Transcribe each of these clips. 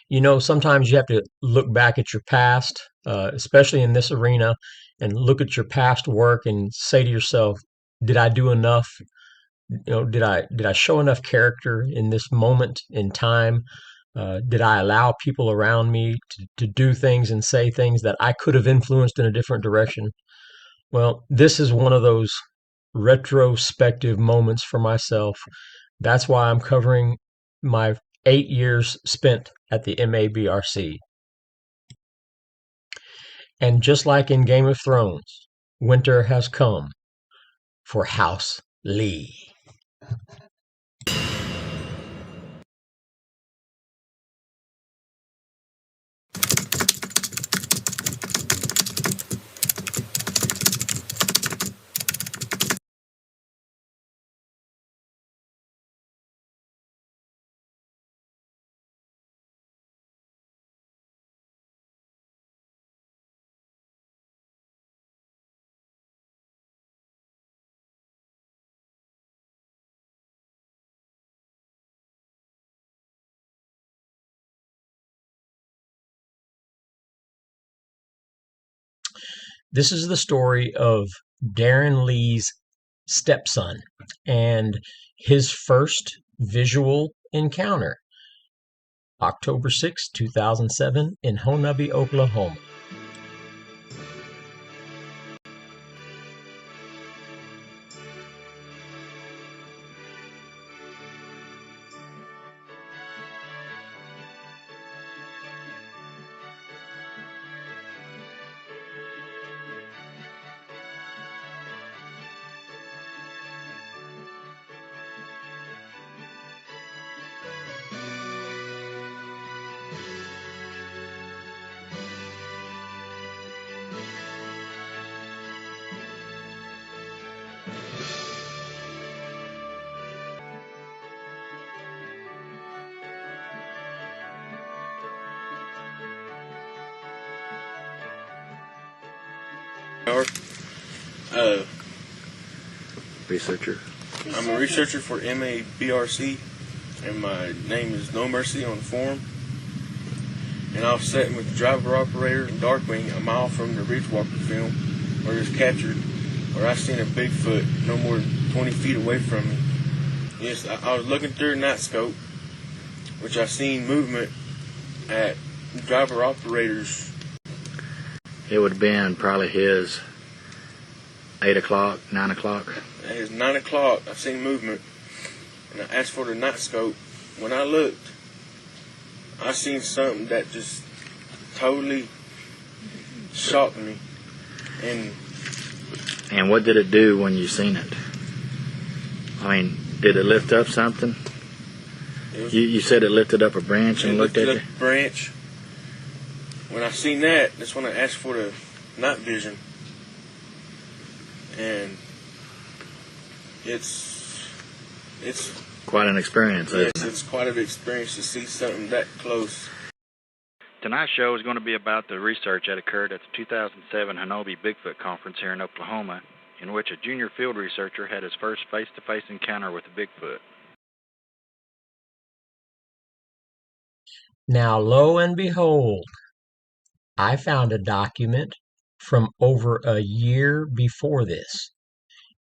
You know, sometimes you have to look back at your past, especially in this arena, and look at your past work and say to yourself, did I do enough? You know, did I show enough character in this moment in time? Did I allow people around me to do things and say things that I could have influenced in a different direction? Well, this is one of those retrospective moments for myself. That's why I'm covering my 8 years spent at the Mabrc. And just like in Game of Thrones, winter has come for House Lee. This is the story of Darren Lee's stepson and his first visual encounter, October 6, 2007, in Honubby, Oklahoma. Uh, Researcher. I'm a researcher for Mabrc, and my name is No Mercy on the forum. And I was sitting with the driver operator in Darkwing a mile from the Ridgewalker film where it was captured, where I seen a Bigfoot no more than 20 feet away from me. Yes, I was looking through a night scope, which I seen movement at the driver operator's. It would have been probably his 8 o'clock, 9 o'clock. It was 9 o'clock. I seen movement, and I asked for the night scope. When I looked, I seen something that just totally shocked me. And what did it do when you seen it? I mean, did it lift up something? You said it lifted up a branch and looked at you? Branch. When I seen that, that's when I asked for the night vision. And it's Quite an experience, yes, isn't it? it's quite an experience to see something that close. Tonight's show is going to be about the research that occurred at the 2007 Honobia Bigfoot Conference here in Oklahoma, in which a junior field researcher had his first face-to-face encounter with a Bigfoot. Now, lo and behold, I found a document from over a year before this,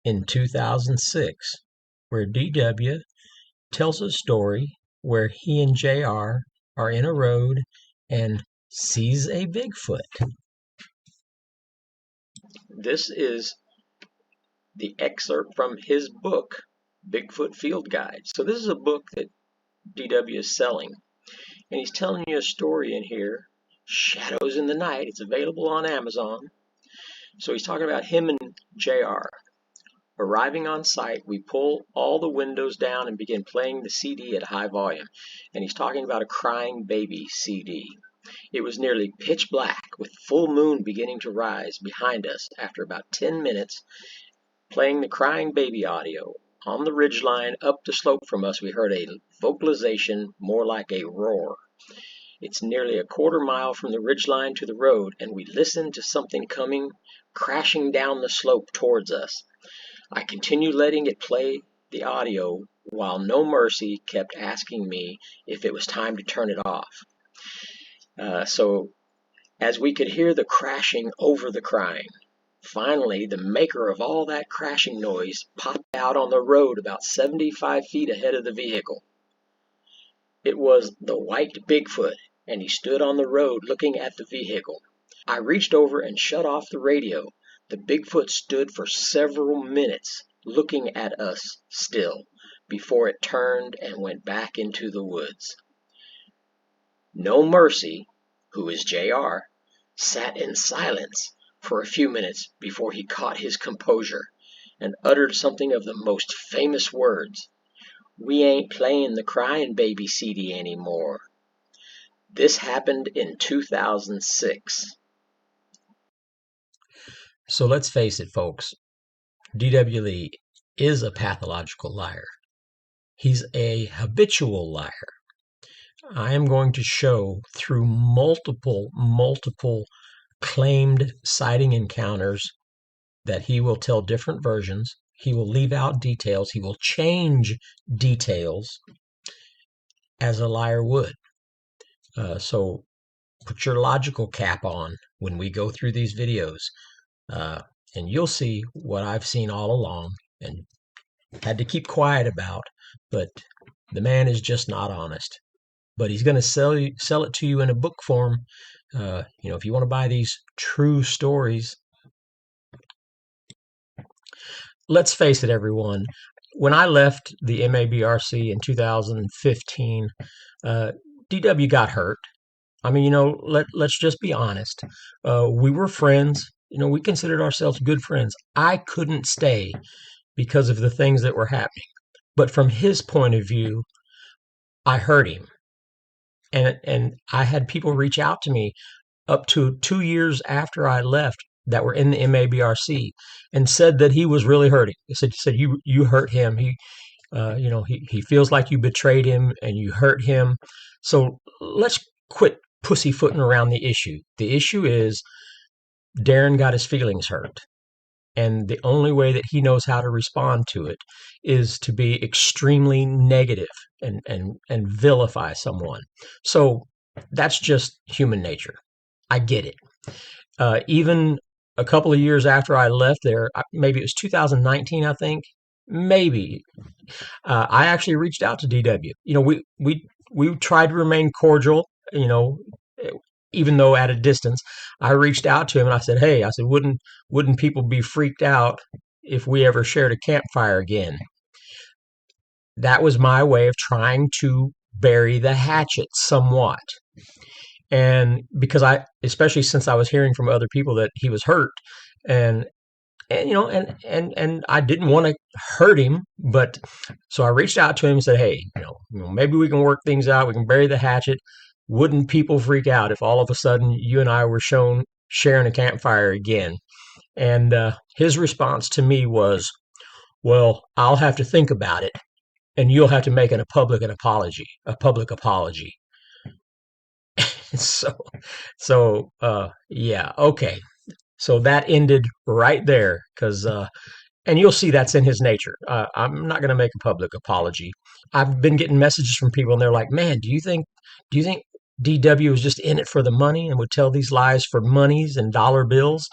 in 2006, where DW tells a story where he and JR are in a road and sees a Bigfoot. This is the excerpt from his book, Bigfoot Field Guide. So this is a book that DW is selling, and he's telling you a story in here, Shadows in the Night. It's available on Amazon. So he's talking about him and JR. Arriving on site, we pull all the windows down and begin playing the CD at high volume. And he's talking about a Crying Baby CD. It was nearly pitch black, with full moon beginning to rise behind us after about 10 minutes playing the Crying Baby audio. On the ridgeline up the slope from us, we heard a vocalization more like a roar. It's nearly a quarter-mile from the ridgeline to the road, and we listened to something coming crashing down the slope towards us. I continued letting it play the audio while No Mercy kept asking me if it was time to turn it off. So as we could hear the crashing over the crying, finally the maker of all that crashing noise popped out on the road about 75 feet ahead of the vehicle. It was the white Bigfoot, and he stood on the road looking at the vehicle. I reached over and shut off the radio. The Bigfoot stood for several minutes looking at us still before it turned and went back into the woods. No Mercy, who is JR, sat in silence for a few minutes before he caught his composure and uttered something of the most famous words. "We ain't playing the Crying Baby CD anymore." This happened in 2006. So let's face it, folks. D.W. Lee is a pathological liar. He's a habitual liar. I am going to show through multiple claimed sighting encounters that he will tell different versions. He will leave out details. He will change details as a liar would. So put your logical cap on when we go through these videos, and you'll see what I've seen all along and had to keep quiet about. But the man is just not honest. But he's going to sell it to you in a book form. If you want to buy these true stories. Let's face it, everyone. When I left the Mabrc in 2015, DW got hurt. I mean, let's just be honest. We were friends. We considered ourselves good friends. I couldn't stay because of the things that were happening. But from his point of view, I hurt him. And I had people reach out to me up to 2 years after I left that were in the Mabrc and said that he was really hurting. He said you hurt him. He feels like you betrayed him and you hurt him. So let's quit pussyfooting around the issue. The issue is Darren got his feelings hurt. And the only way that he knows how to respond to it is to be extremely negative and vilify someone. So that's just human nature. I get it. Even a couple of years after I left there, maybe it was 2019, I think, maybe, I actually reached out to DW. We tried to remain cordial, even though at a distance. I reached out to him and I said, "Hey," I said, wouldn't people be freaked out if we ever shared a campfire again?" That was my way of trying to bury the hatchet somewhat. And because especially since I was hearing from other people that he was hurt, and I didn't want to hurt him, but so I reached out to him and said, "Hey, maybe we can work things out. We can bury the hatchet. Wouldn't people freak out if all of a sudden you and I were shown sharing a campfire again?" And his response to me was, "Well, I'll have to think about it, and you'll have to make a public apology." Yeah, okay. So that ended right there, because and you'll see that's in his nature. I'm not going to make a public apology. I've been getting messages from people, and they're like, "Man, do you think DW was just in it for the money and would tell these lies for monies and dollar bills?"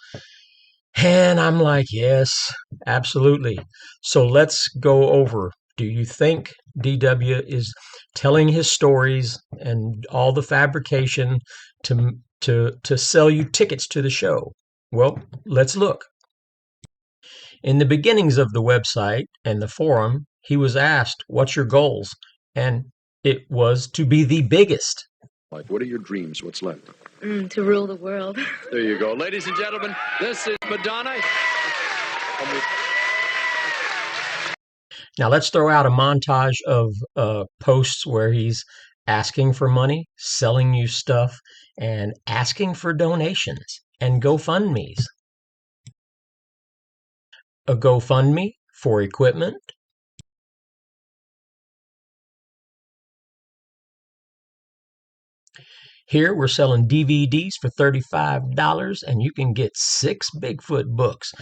And I'm like, yes, absolutely. So let's go over. Do you think DW is telling his stories and all the fabrication to sell you tickets to the show? Well, let's look. In the beginnings of the website and the forum, he was asked, "What's your goals?" And it was to be the biggest. What are your dreams? What's left? To rule the world. There you go. Ladies and gentlemen, this is Madonna. Now let's throw out a montage of posts where he's asking for money, selling you stuff, and asking for donations and GoFundMes. A GoFundMe for equipment. Here we're selling DVDs for $35, and you can get 6 Bigfoot books,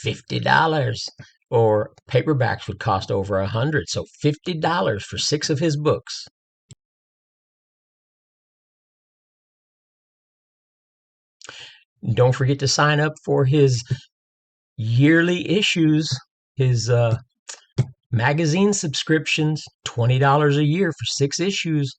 $50. Or paperbacks would cost over $100, so $50 for 6 of his books. Don't forget to sign up for his yearly issues, his magazine subscriptions, $20 a year for 6 issues.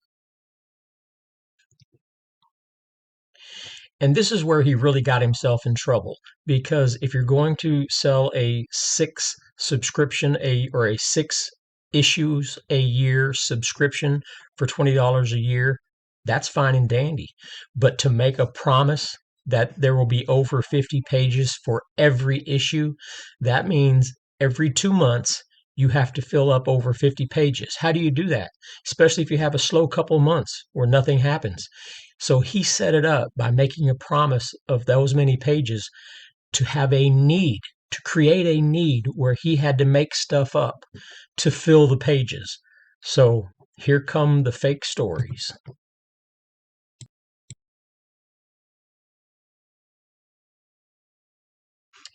And this is where he really got himself in trouble, because if you're going to sell a 6 subscription or a 6 issues a year subscription for $20 a year, that's fine and dandy. But to make a promise that there will be over 50 pages for every issue, that means every 2 months you have to fill up over 50 pages. How do you do that? Especially if you have a slow couple months where nothing happens. So he set it up by making a promise of those many pages to have a need, to create a need where he had to make stuff up to fill the pages. So here come the fake stories.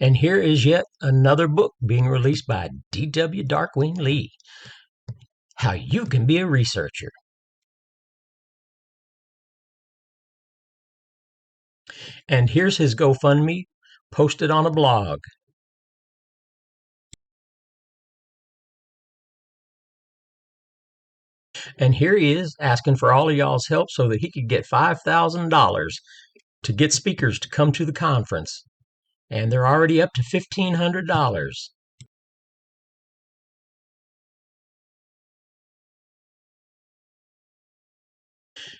And here is yet another book being released by D.W. Darkwing Lee. How You Can Be a Researcher. And here's his GoFundMe posted on a blog. And here he is asking for all of y'all's help so that he could get $5,000 to get speakers to come to the conference. And they're already up to $1,500.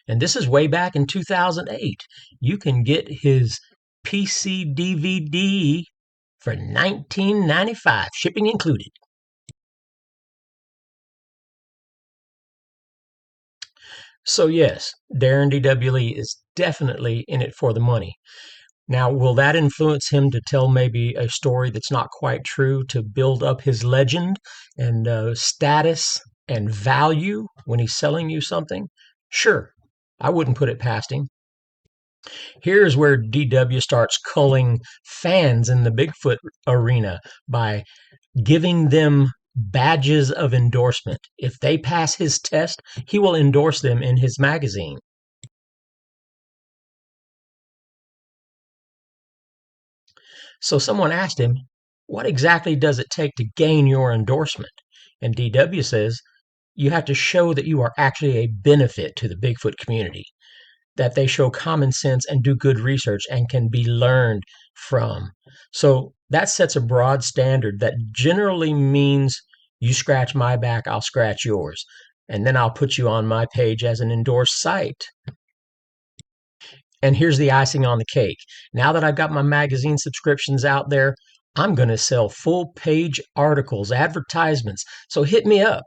And this is way back in 2008. You can get his PC DVD for $19.95, shipping included. So yes, Darren D.W. Lee is definitely in it for the money. Now, will that influence him to tell maybe a story that's not quite true to build up his legend and status and value when he's selling you something? Sure, I wouldn't put it past him. Here's where DW starts culling fans in the Bigfoot arena by giving them badges of endorsement. If they pass his test, he will endorse them in his magazine. So someone asked him, what exactly does it take to gain your endorsement? And DW says, you have to show that you are actually a benefit to the Bigfoot community, that they show common sense and do good research and can be learned from. So that sets a broad standard that generally means you scratch my back, I'll scratch yours. And then I'll put you on my page as an endorsed site. And here's the icing on the cake. Now that I've got my magazine subscriptions out there, I'm going to sell full page articles, advertisements. So hit me up.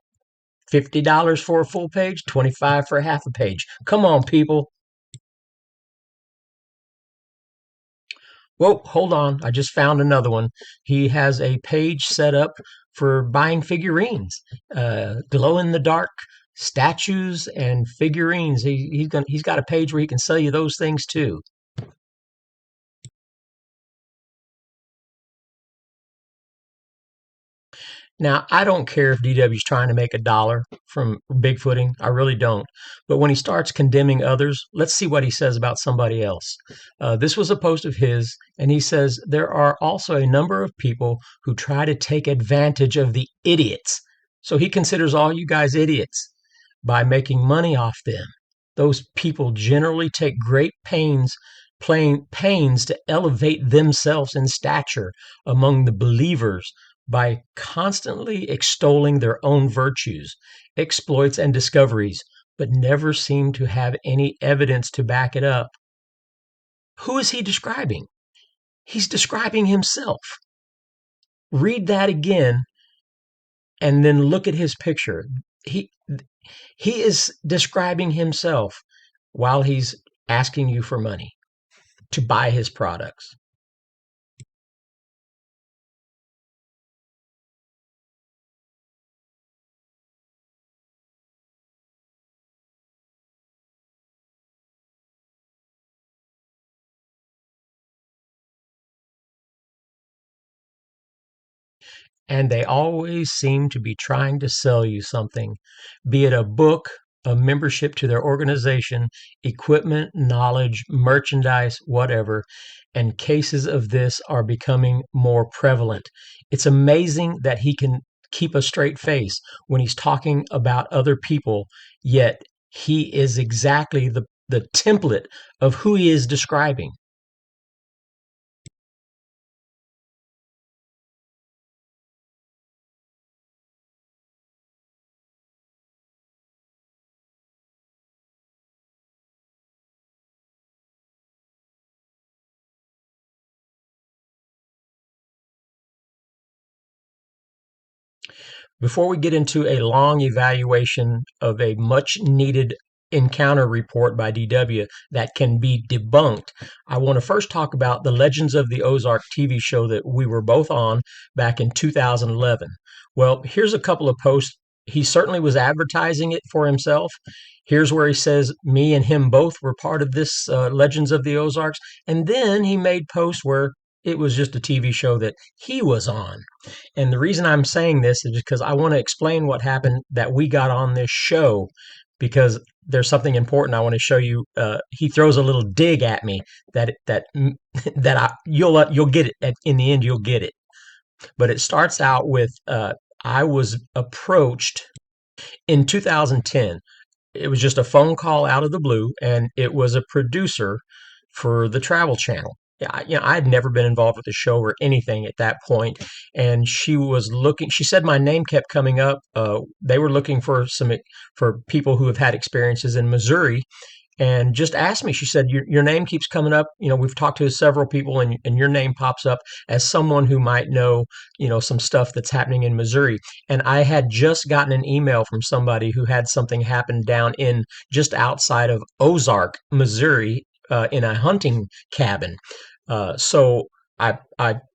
$50 for a full page, $25 for a half a page. Come on, people. Whoa, hold on. I just found another one. He has a page set up for buying figurines, glow in the dark statues and figurines. He's got a page where he can sell you those things too. Now, I don't care if DW's trying to make a dollar from Bigfooting. I really don't. But when he starts condemning others, let's see what he says about somebody else. This was a post of his, and he says, there are also a number of people who try to take advantage of the idiots. So he considers all you guys idiots by making money off them. Those people generally take great pains to elevate themselves in stature among the believers by constantly extolling their own virtues, exploits, and discoveries, but never seem to have any evidence to back it up. Who is he describing? He's describing himself. Read that again and then look at his picture. He is describing himself while he's asking you for money to buy his products. And they always seem to be trying to sell you something, be it a book, a membership to their organization, equipment, knowledge, merchandise, whatever, and cases of this are becoming more prevalent. It's amazing that he can keep a straight face when he's talking about other people, yet he is exactly the template of who he is describing. Before we get into a long evaluation of a much needed encounter report by DW that can be debunked, I want to first talk about the Legends of the Ozark TV show that we were both on back in 2011. Well, here's a couple of posts. He certainly was advertising it for himself. Here's where he says me and him both were part of this Legends of the Ozarks. And then he made posts where it was just a TV show that he was on. And the reason I'm saying this is because I want to explain what happened that we got on this show, because there's something important I want to show you. He throws a little dig at me that you'll get it in the end. You'll get it. But it starts out with I was approached in 2010. It was just a phone call out of the blue, and it was a producer for the Travel Channel. Yeah, I had never been involved with the show or anything at that point, and she was looking. She said my name kept coming up. They were looking for for people who have had experiences in Missouri, and just asked me. She said, your name keeps coming up. We've talked to several people, and your name pops up as someone who might know, some stuff that's happening in Missouri. And I had just gotten an email from somebody who had something happen down in just outside of Ozark, Missouri, in a hunting cabin. So I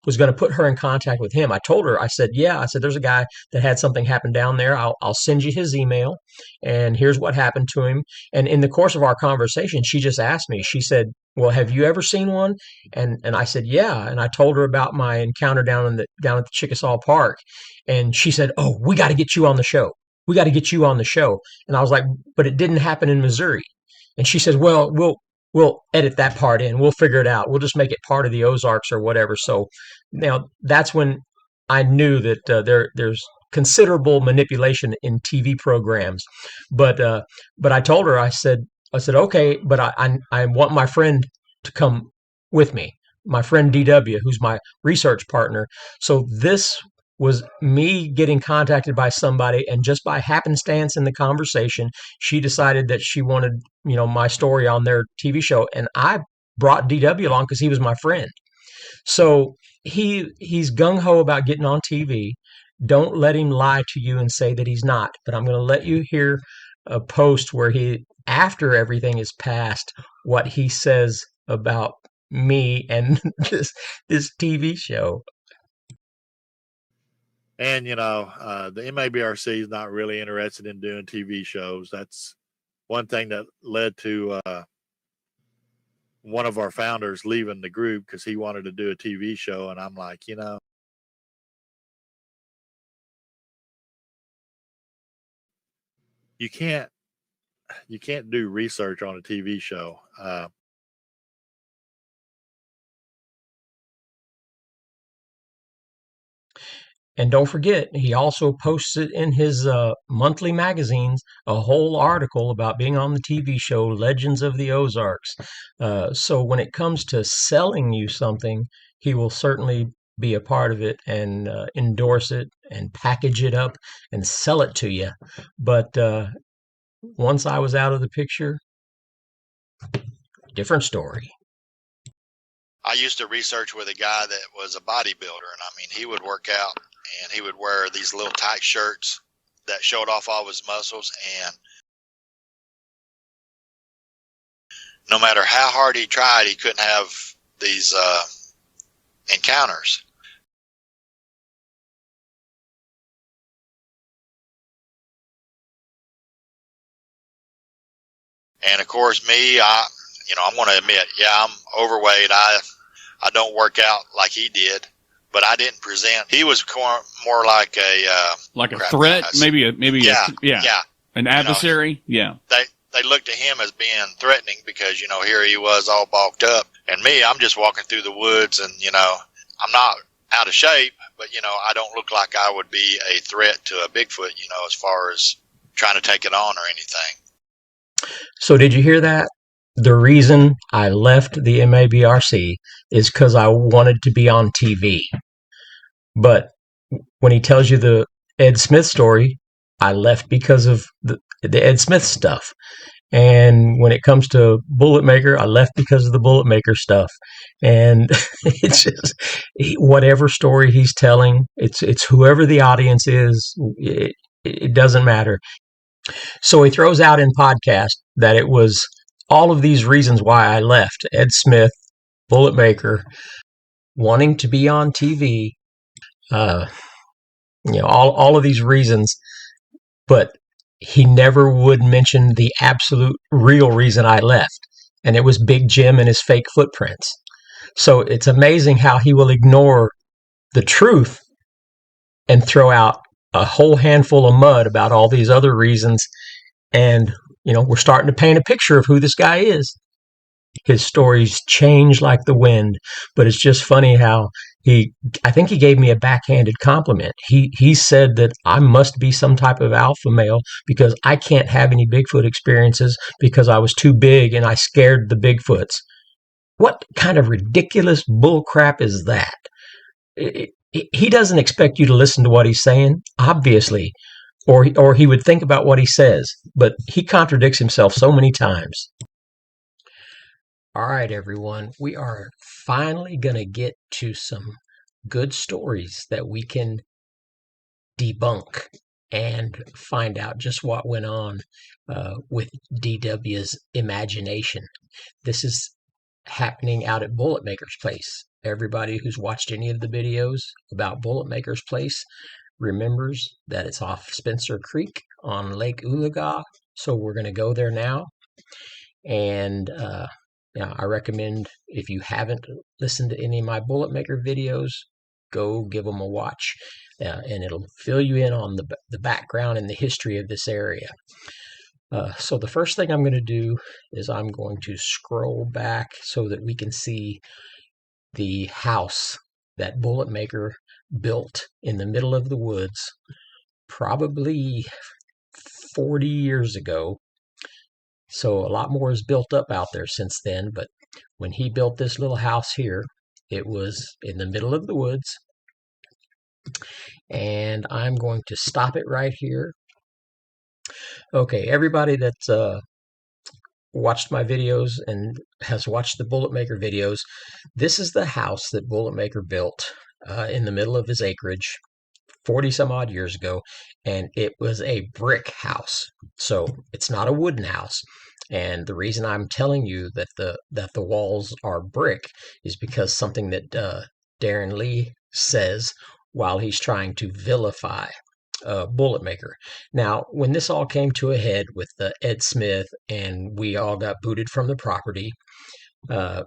was going to put her in contact with him. I told her, I said, there's a guy that had something happen down there. I'll send you his email, and here's what happened to him. And in the course of our conversation, she just asked me, she said, well, have you ever seen one? And I said, yeah. And I told her about my encounter down at the Chickasaw Park. And she said, oh, we got to get you on the show. We got to get you on the show. And I was like, but it didn't happen in Missouri. And she says, well, we'll edit that part in. We'll figure it out. We'll just make it part of the Ozarks or whatever. So now that's when I knew that there's considerable manipulation in TV programs. But I told her, I said, okay, but I want my friend to come with me, my friend DW, who's my research partner. So this was me getting contacted by somebody, and just by happenstance in the conversation, she decided that she wanted, my story on their TV show, and I brought DW along because he was my friend. So he's gung ho about getting on TV. Don't let him lie to you and say that he's not. But I'm going to let you hear a post where he, after everything is passed, what he says about me and this TV show. And, the MABRC is not really interested in doing TV shows. That's one thing that led to one of our founders leaving the group because he wanted to do a TV show. And I'm like, you can't do research on a TV show. And don't forget, he also posted in his monthly magazines a whole article about being on the TV show Legends of the Ozarks. So when it comes to selling you something, he will certainly be a part of it and endorse it and package it up and sell it to you. But once I was out of the picture, different story. I used to research with a guy that was a bodybuilder, and he would work out and he would wear these little tight shirts that showed off all of his muscles, and no matter how hard he tried, he couldn't have these encounters. And of course, me, I'm going to admit, I'm overweight. I don't work out like he did, but I didn't present. He was more like a threat, guys. maybe yeah. An adversary? They looked at him as being threatening because, here he was all bulked up. And me, I'm just walking through the woods and, I'm not out of shape, but, I don't look like I would be a threat to a Bigfoot, as far as trying to take it on or anything. So did you hear that? The reason I left the MABRC is because I wanted to be on TV. But when he tells you the Ed Smith story, I left because of the Ed Smith stuff. And when it comes to Bullet Maker, I left because of the Bullet Maker stuff. And it's just whatever story he's telling, it's whoever the audience is, it doesn't matter. So he throws out in podcast that it was all of these reasons why I left Ed Smith, Bullet Maker, wanting to be on TV, all of these reasons, but he never would mention the absolute real reason I left, and it was Big Jim and his fake footprints. So it's amazing how he will ignore the truth and throw out a whole handful of mud about all these other reasons. And, we're starting to paint a picture of who this guy is. His stories change like the wind, but it's just funny how I think he gave me a backhanded compliment. He said that I must be some type of alpha male because I can't have any Bigfoot experiences because I was too big and I scared the Bigfoots. What kind of ridiculous bullcrap is that? He doesn't expect you to listen to what he's saying, obviously, or he would think about what he says, but he contradicts himself so many times. All right, everyone, we are finally going to get to some good stories that we can debunk and find out just what went on with DW's imagination. This is happening out at Bullet Maker's place. Everybody who's watched any of the videos about Bullet Maker's place remembers that it's off Spencer Creek on Lake Oologah. So we're going to go there now. And I recommend, if you haven't listened to any of my Bullet Maker videos, go give them a watch. And it'll fill you in on the background and the history of this area. So the first thing I'm going to do is I'm going to scroll back so that we can see the house that Bullet Maker built in the middle of the woods probably 40 years ago. So a lot more is built up out there since then, but when he built this little house here, it was in the middle of the woods. And I'm going to stop it right here. Okay, everybody that's watched my videos and has watched the Bullet Maker videos, this is the house that Bullet Maker built in the middle of his acreage 40 some odd years ago, and it was a brick house. So it's not a wooden house. And the reason I'm telling you that the walls are brick is because something that Darren Lee says while he's trying to vilify Bullet Maker. Now, when this all came to a head with Ed Smith and we all got booted from the property, and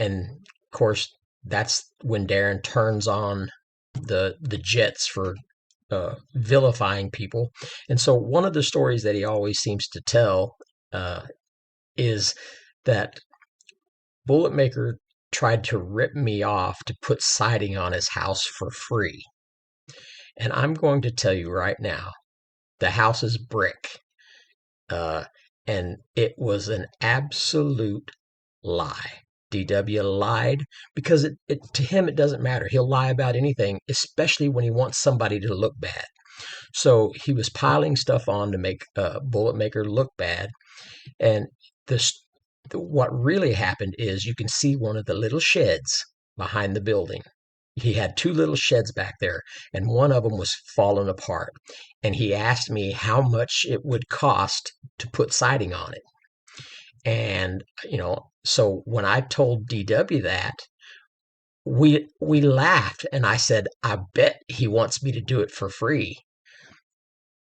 of course that's when Darren turns on the jets for vilifying people. And so one of the stories that he always seems to tell is that Bullet Maker tried to rip me off to put siding on his house for free. And I'm going to tell you right now, the house is brick. And it was an absolute lie. DW lied because to him it doesn't matter. He'll lie about anything, especially when he wants somebody to look bad. So he was piling stuff on to make Bullet Maker look bad. And what really happened is you can see one of the little sheds behind the building. He had two little sheds back there, and one of them was falling apart. And he asked me how much it would cost to put siding on it. And, so when I told DW that, we laughed, and I said, I bet he wants me to do it for free.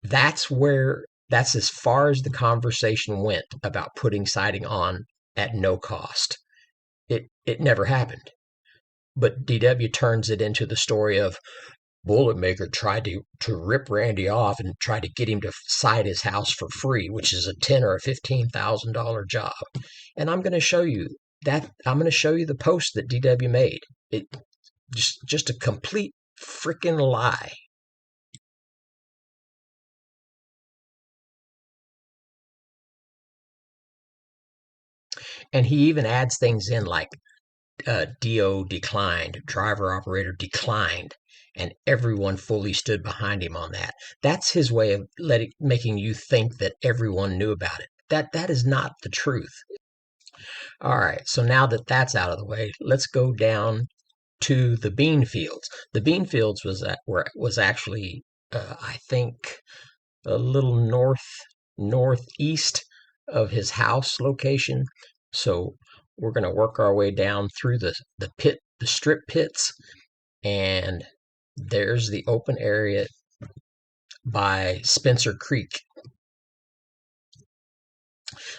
That's as far as the conversation went about putting siding on at no cost. It never happened. But DW turns it into the story of Bulletmaker tried to rip Randy off and try to get him to side his house for free, which is a $10,000 or a $15,000 job. And I'm going to show you that. I'm going to show you the post that DW made. It just a complete freaking lie. And he even adds things in like DO declined, driver operator declined, and everyone fully stood behind him on that. That's his way of making you think that everyone knew about it. That is not the truth. All right, so now that that's out of the way, let's go down to the bean fields. The bean fields was actually I think a little northeast of his house location. So we're going to work our way down through the strip pits, and there's the open area by Spencer Creek.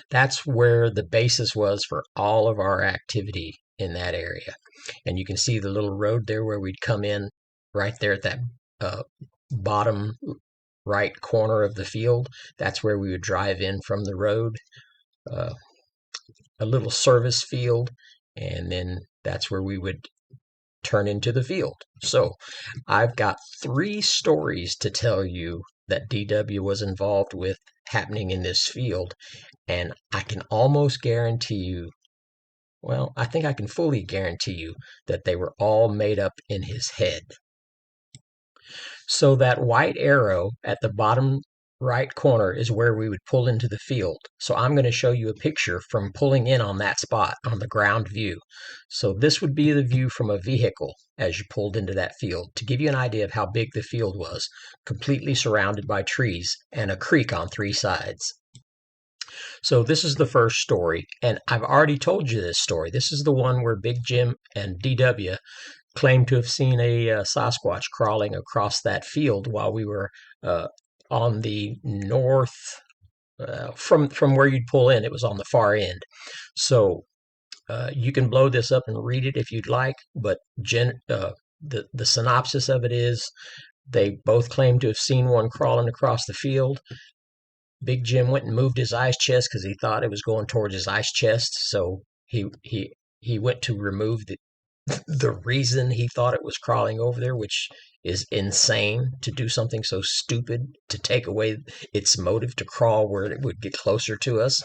That's where the basis was for all of our activity in that area. And you can see the little road there where we'd come in right there at that bottom right corner of the field. That's where we would drive in from the road. A little service field, and then that's where we would turn into the field. So I've got 3 stories to tell you that DW was involved with happening in this field, and I can almost guarantee you, well, I think I can fully guarantee you that they were all made up in his head. So that white arrow at the bottom right corner is where we would pull into the field. So I'm going to show you a picture from pulling in on that spot on the ground view. So this would be the view from a vehicle as you pulled into that field, to give you an idea of how big the field was, completely surrounded by trees and a creek on 3 sides. So this is the first story, and I've already told you this story. This is the one where Big Jim and DW claimed to have seen a Sasquatch crawling across that field while we were on the north, from where you'd pull in. It was on the far end. So you can blow this up and read it if you'd like, but the synopsis of it is they both claimed to have seen one crawling across the field. Big Jim went and moved his ice chest because he thought it was going towards his ice chest. So he went to remove the reason he thought it was crawling over there, which is insane, to do something so stupid, to take away its motive to crawl where it would get closer to us.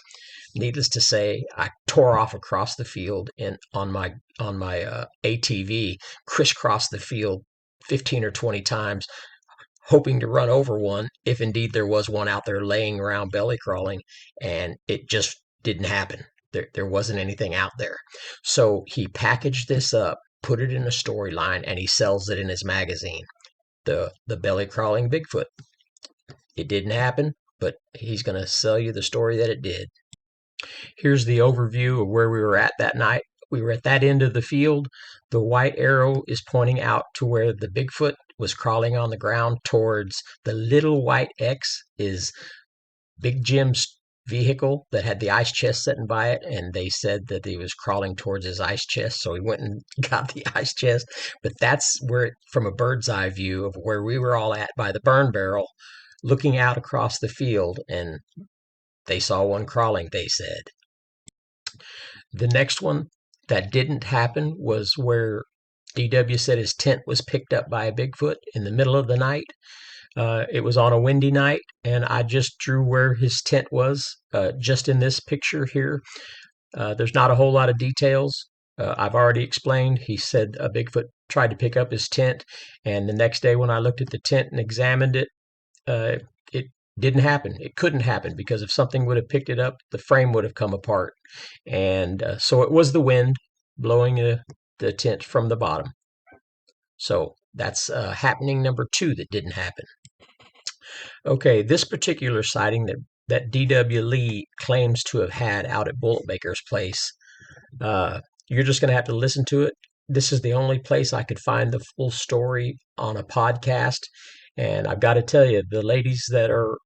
Needless to say, I tore off across the field and on my ATV, crisscrossed the field 15 or 20 times, hoping to run over one if indeed there was one out there laying around belly crawling, and it just didn't happen. There wasn't anything out there. So he packaged this up, put it in a storyline, and he sells it in his magazine, the belly crawling Bigfoot. It didn't happen, but he's going to sell you the story that it did. Here's the overview of where we were at that night. We were at that end of the field. The white arrow is pointing out to where the Bigfoot was crawling on the ground towards the little white X is Big Jim's vehicle that had the ice chest sitting by it, and they said that he was crawling towards his ice chest, so he went and got the ice chest. But that's where, from a bird's eye view of where we were all at by the burn barrel, looking out across the field, and they saw one crawling, they said. The next one that didn't happen was where DW said his tent was picked up by a Bigfoot in the middle of the night. It was on a windy night, and I just drew where his tent was, just in this picture here. There's not a whole lot of details. I've already explained. He said a Bigfoot tried to pick up his tent, and the next day when I looked at the tent and examined it, it didn't happen. It couldn't happen, because if something would have picked it up, the frame would have come apart. And so it was the wind blowing the tent from the bottom. So that's happening number 2 that didn't happen. Okay, this particular sighting that D.W. Lee claims to have had out at Bulletmaker's place, you're just going to have to listen to it. This is the only place I could find the full story on a podcast. And I've got to tell you, the ladies that are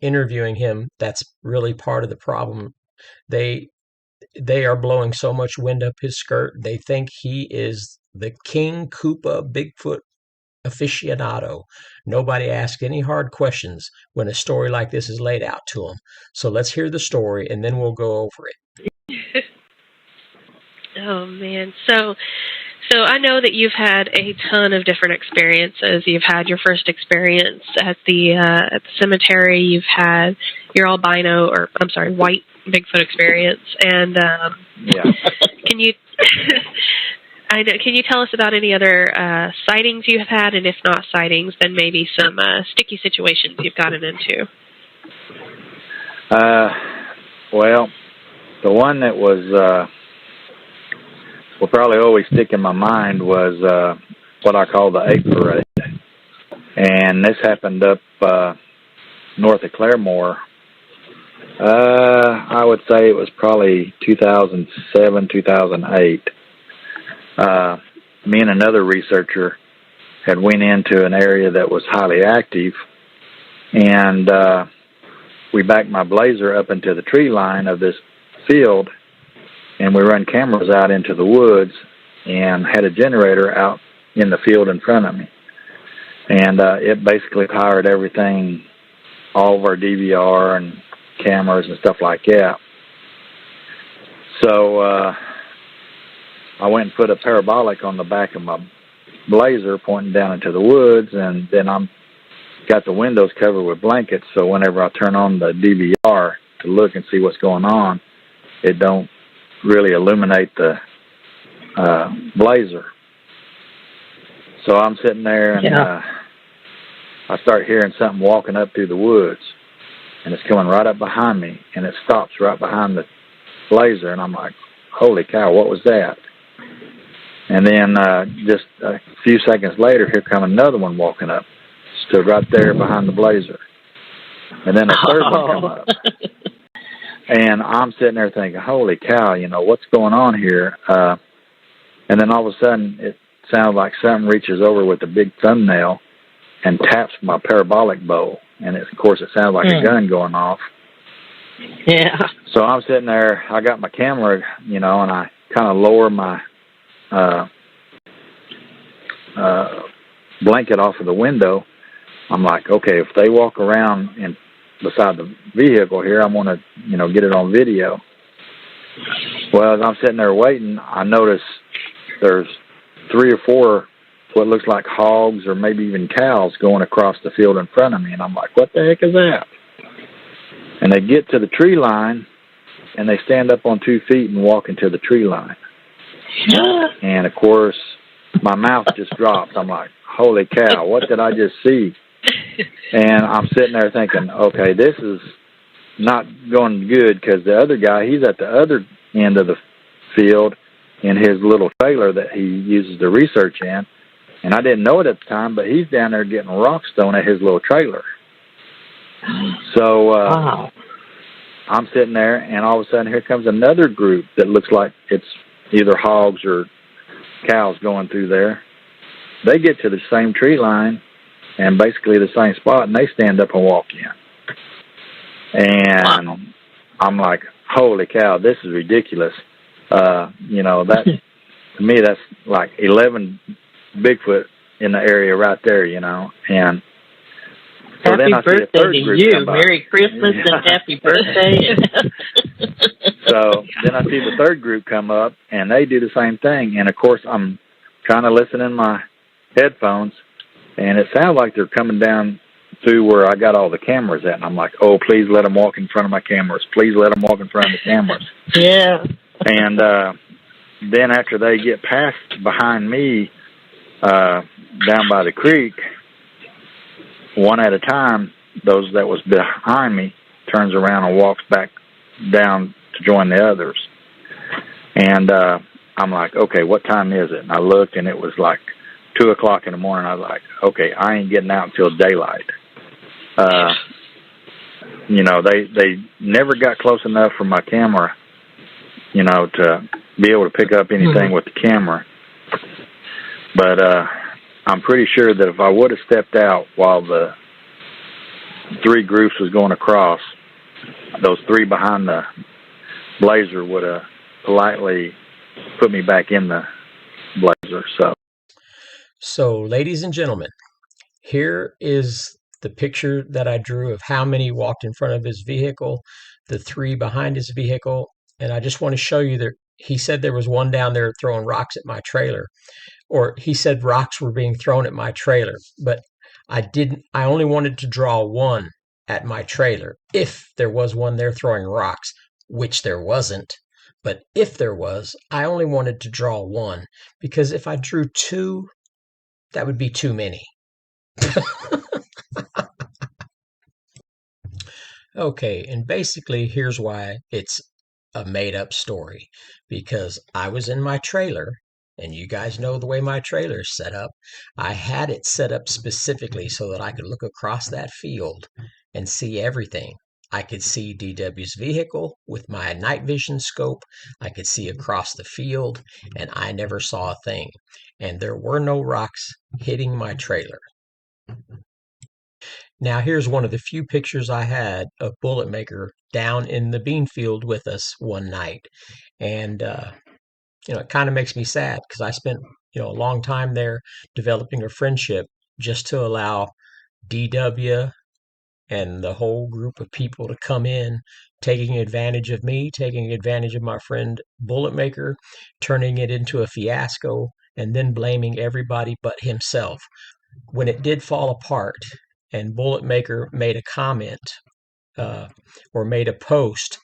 interviewing him, that's really part of the problem. They are blowing so much wind up his skirt. They think he is the King Koopa Bigfoot aficionado. Nobody asks any hard questions when a story like this is laid out to them. So let's hear the story, and then we'll go over it. Oh, man. So I know that you've had a ton of different experiences. You've had your first experience at the cemetery. You've had your albino, or I'm sorry, white Bigfoot experience. And can you can you tell us about any other sightings you have had? And if not sightings, then maybe some sticky situations you've gotten into. Well, the one that was will probably always stick in my mind was what I call the 8th Parade. And this happened up north of Claremore. I would say it was probably 2007, 2008. Me and another researcher had went into an area that was highly active, and we backed my Blazer up into the tree line of this field, and we run cameras out into the woods and had a generator out in the field in front of me. And it basically powered everything, all of our DVR and cameras and stuff like that. So I went and put a parabolic on the back of my Blazer pointing down into the woods, and then I'm got the windows covered with blankets, so whenever I turn on the DVR to look and see what's going on, it don't really illuminate the Blazer. So I'm sitting there, and I start hearing something walking up through the woods, and it's coming right up behind me, and it stops right behind the Blazer, and I'm like, holy cow, what was that? And then just a few seconds later, here come another one walking up, stood right there behind the Blazer. And then a third one come up. And I'm sitting there thinking, holy cow, what's going on here? And then all of a sudden, it sounds like something reaches over with a big thumbnail and taps my parabolic bow. And of course, it sounds like a gun going off. Yeah. So I'm sitting there, I got my camera, and I kind of lower my blanket off of the window. I'm like, okay, if they walk around and beside the vehicle here, I'm going to, get it on video. Well, as I'm sitting there waiting, I notice there's 3 or 4 what looks like hogs or maybe even cows going across the field in front of me. And I'm like, what the heck is that? And they get to the tree line, and they stand up on 2 feet and walk into the tree line. And, of course, my mouth just dropped. I'm like, holy cow, what did I just see? And I'm sitting there thinking, okay, this is not going good, because the other guy, he's at the other end of the field in his little trailer that he uses to research in. And I didn't know it at the time, but he's down there getting rock stone at his little trailer. So wow. I'm sitting there, and all of a sudden here comes another group that looks like it's either hogs or cows going through there. They get to the same tree line and basically the same spot, and they stand up and walk in. And wow. I'm like, holy cow, this is ridiculous. That to me, that's like 11 Bigfoot in the area right there, And so happy then I see a third group come by. Merry Christmas and happy birthday. So then I see the third group come up, and they do the same thing. And, of course, I'm trying to listen in my headphones, and it sounds like they're coming down through where I got all the cameras at. And I'm like, oh, please let them walk in front of my cameras. Please let them walk in front of the cameras. Yeah. And then after they get past behind me down by the creek, one at a time, those that was behind me turns around and walks back down to join the others. And I'm like, okay, what time is it? And I looked, and it was like 2 o'clock in the morning. I was like, okay, I ain't getting out until daylight. They never got close enough for my camera, to be able to pick up anything with the camera. But I'm pretty sure that if I would have stepped out while the 3 groups was going across, those 3 behind the Blazer would have politely put me back in the Blazer. So, ladies and gentlemen, here is the picture that I drew of how many walked in front of his vehicle, the 3 behind his vehicle, and I just want to show you that he said there was one down there throwing rocks at my trailer, or he said rocks were being thrown at my trailer, but I only wanted to draw one at my trailer if there was one there throwing rocks, which there wasn't. But if there was, I only wanted to draw one because if I drew 2, that would be too many. Okay, and basically here's why it's a made up story. Because I was in my trailer, and you guys know the way my trailer is set up. I had it set up specifically so that I could look across that field and see everything. I could see DW's vehicle with my night vision scope. I could see across the field, and I never saw a thing. And there were no rocks hitting my trailer. Now, here's one of the few pictures I had of Bullet Maker down in the bean field with us one night. And, it kind of makes me sad because I spent, a long time there developing a friendship just to allow DW and the whole group of people to come in, taking advantage of me, taking advantage of my friend Bullet Maker, turning it into a fiasco, and then blaming everybody but himself. When it did fall apart, and Bullet Maker made a comment or made a post,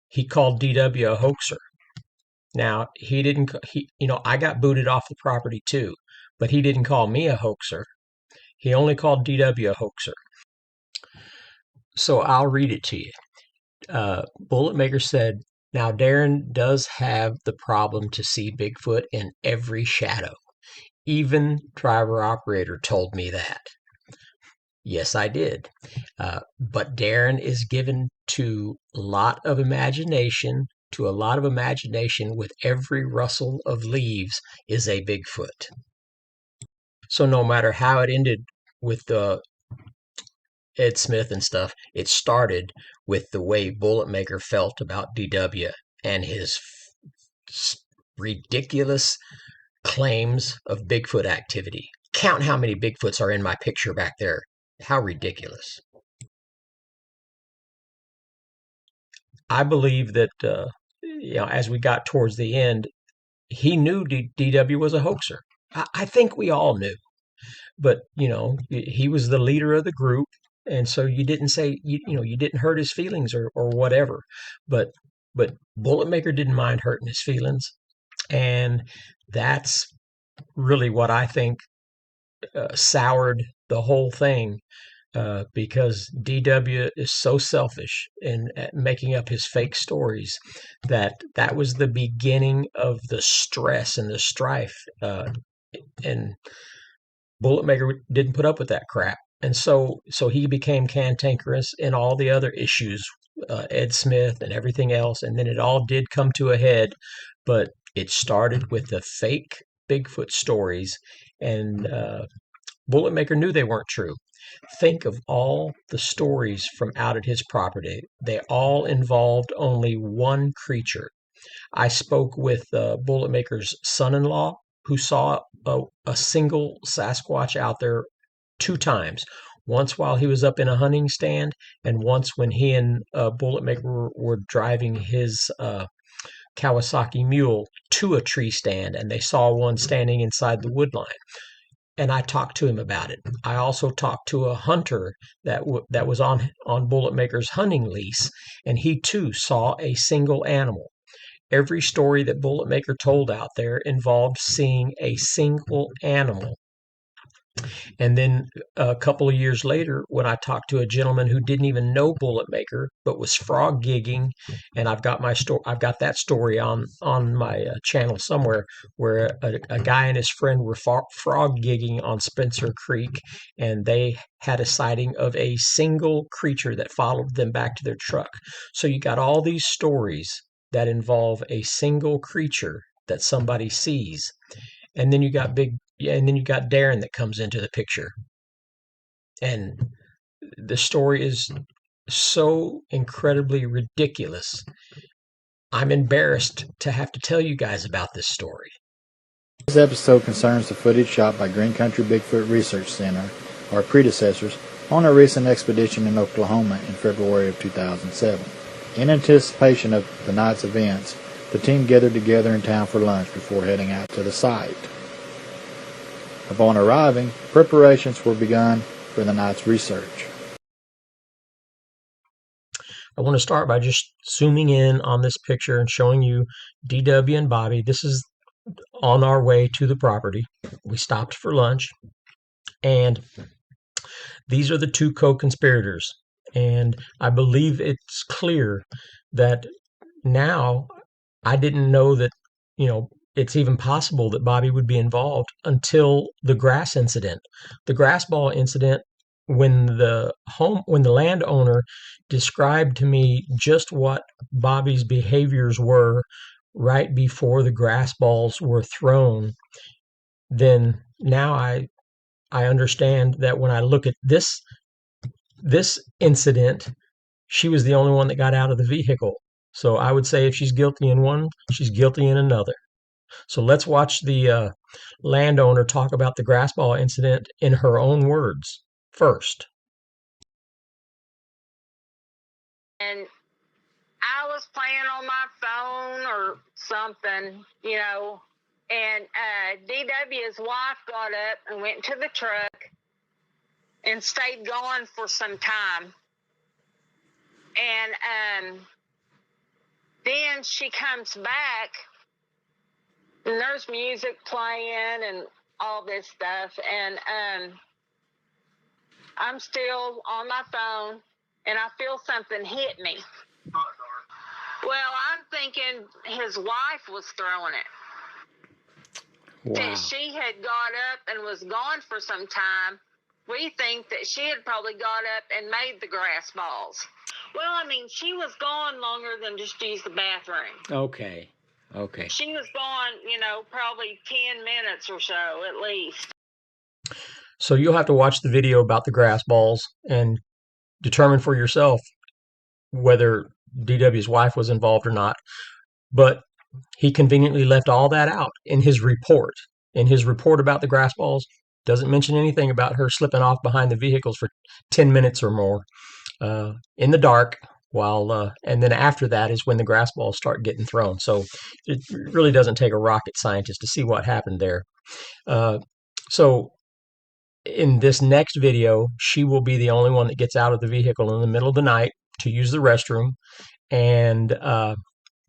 he called DW a hoaxer. Now, he didn't, I got booted off the property too, but he didn't call me a hoaxer. He only called DW a hoaxer. So I'll read it to you. Bullet Maker said, "Now, Darren does have the problem to see Bigfoot in every shadow. Even driver operator told me that." Yes, I did. But Darren is given to a lot of imagination. With every rustle of leaves is a Bigfoot. So no matter how it ended with Ed Smith and stuff, it started with the way Bullet Maker felt about DW and his ridiculous claims of Bigfoot activity. Count how many Bigfoots are in my picture back there. How ridiculous. I believe that, as we got towards the end, he knew DW was a hoaxer. I think we all knew. But, he was the leader of the group. And so you didn't say, you didn't hurt his feelings or whatever. But Bullet Maker didn't mind hurting his feelings. And that's really what I think soured the whole thing. Because DW is so selfish in making up his fake stories that was the beginning of the stress and the strife. And Bullet Maker didn't put up with that crap. And so he became cantankerous in all the other issues, Ed Smith and everything else. And then it all did come to a head. But it started with the fake Bigfoot stories. And Bullet Maker knew they weren't true. Think of all the stories from out at his property. They all involved only one creature. I spoke with Bullet Maker's son-in-law who saw a single Sasquatch out there 2 times. Once while he was up in a hunting stand, and once when he and Bullet Maker were driving his Kawasaki Mule to a tree stand, and they saw one standing inside the wood line. And I talked to him about it. I also talked to a hunter that was on Bullet Maker's hunting lease, and he too saw a single animal. Every story that Bullet Maker told out there involved seeing a single animal. And then a couple of years later, when I talked to a gentleman who didn't even know Bullet Maker but was frog gigging, and I've got that story on my channel somewhere, where a guy and his friend were frog gigging on Spencer Creek, and they had a sighting of a single creature that followed them back to their truck. So you got all these stories that involve a single creature that somebody sees. And then you got Darren that comes into the picture. And the story is so incredibly ridiculous. I'm embarrassed to have to tell you guys about this story. This episode concerns the footage shot by Green Country Bigfoot Research Center, our predecessors, on a recent expedition in Oklahoma in February of 2007. In anticipation of the night's events, the team gathered together in town for lunch before heading out to the site. Upon arriving, preparations were begun for the night's research. I want to start by just zooming in on this picture and showing you DW and Bobby. This is on our way to the property. We stopped for lunch, and these are the two co-conspirators. And I believe it's clear that now I didn't know that, it's even possible that Bobby would be involved until the grass incident. The grass ball incident, when the landowner described to me just what Bobby's behaviors were right before the grass balls were thrown, then now I understand that when I look at this incident, she was the only one that got out of the vehicle. So I would say if she's guilty in one, she's guilty in another. So let's watch the landowner talk about the grass ball incident in her own words first. And I was playing on my phone or something, and DW's wife got up and went to the truck and stayed gone for some time. And then she comes back, and there's music playing and all this stuff. And I'm still on my phone, and I feel something hit me. Well, I'm thinking his wife was throwing it. Wow. Since she had got up and was gone for some time, we think that she had probably got up and made the grass balls. Well, she was gone longer than just to use the bathroom. Okay. She was gone, probably 10 minutes or so at least. So you'll have to watch the video about the grass balls and determine for yourself whether DW's wife was involved or not. But he conveniently left all that out in his report. In his report about the grass balls, doesn't mention anything about her slipping off behind the vehicles for 10 minutes or more in the dark. And then after that is when the grass balls start getting thrown. So it really doesn't take a rocket scientist to see what happened there. So in this next video, she will be the only one that gets out of the vehicle in the middle of the night to use the restroom, and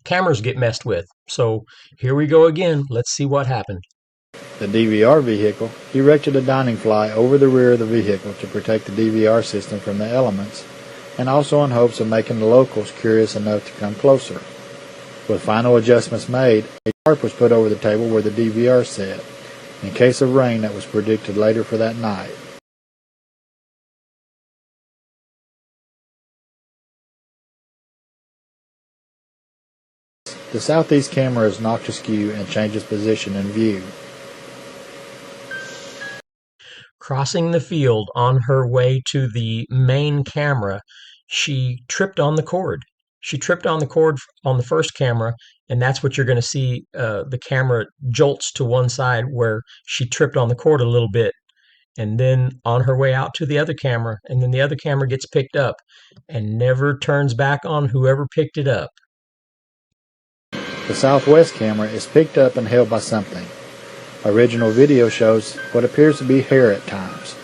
cameras get messed with. So here we go again. Let's see what happened. The DVR vehicle erected a dining fly over the rear of the vehicle to protect the DVR system from the elements, and also in hopes of making the locals curious enough to come closer. With final adjustments made, a tarp was put over the table where the DVR sat, in case of rain that was predicted later for that night. The southeast camera is knocked askew and changes position in view. Crossing the field on her way to the main camera, she tripped on the cord. She tripped on the cord on the first camera, and that's what you're going to see. The camera jolts to one side where she tripped on the cord a little bit, and then on her way out to the other camera, and then the other camera gets picked up and never turns back on whoever picked it up. The southwest camera is picked up and held by something. Original video shows what appears to be hair at times.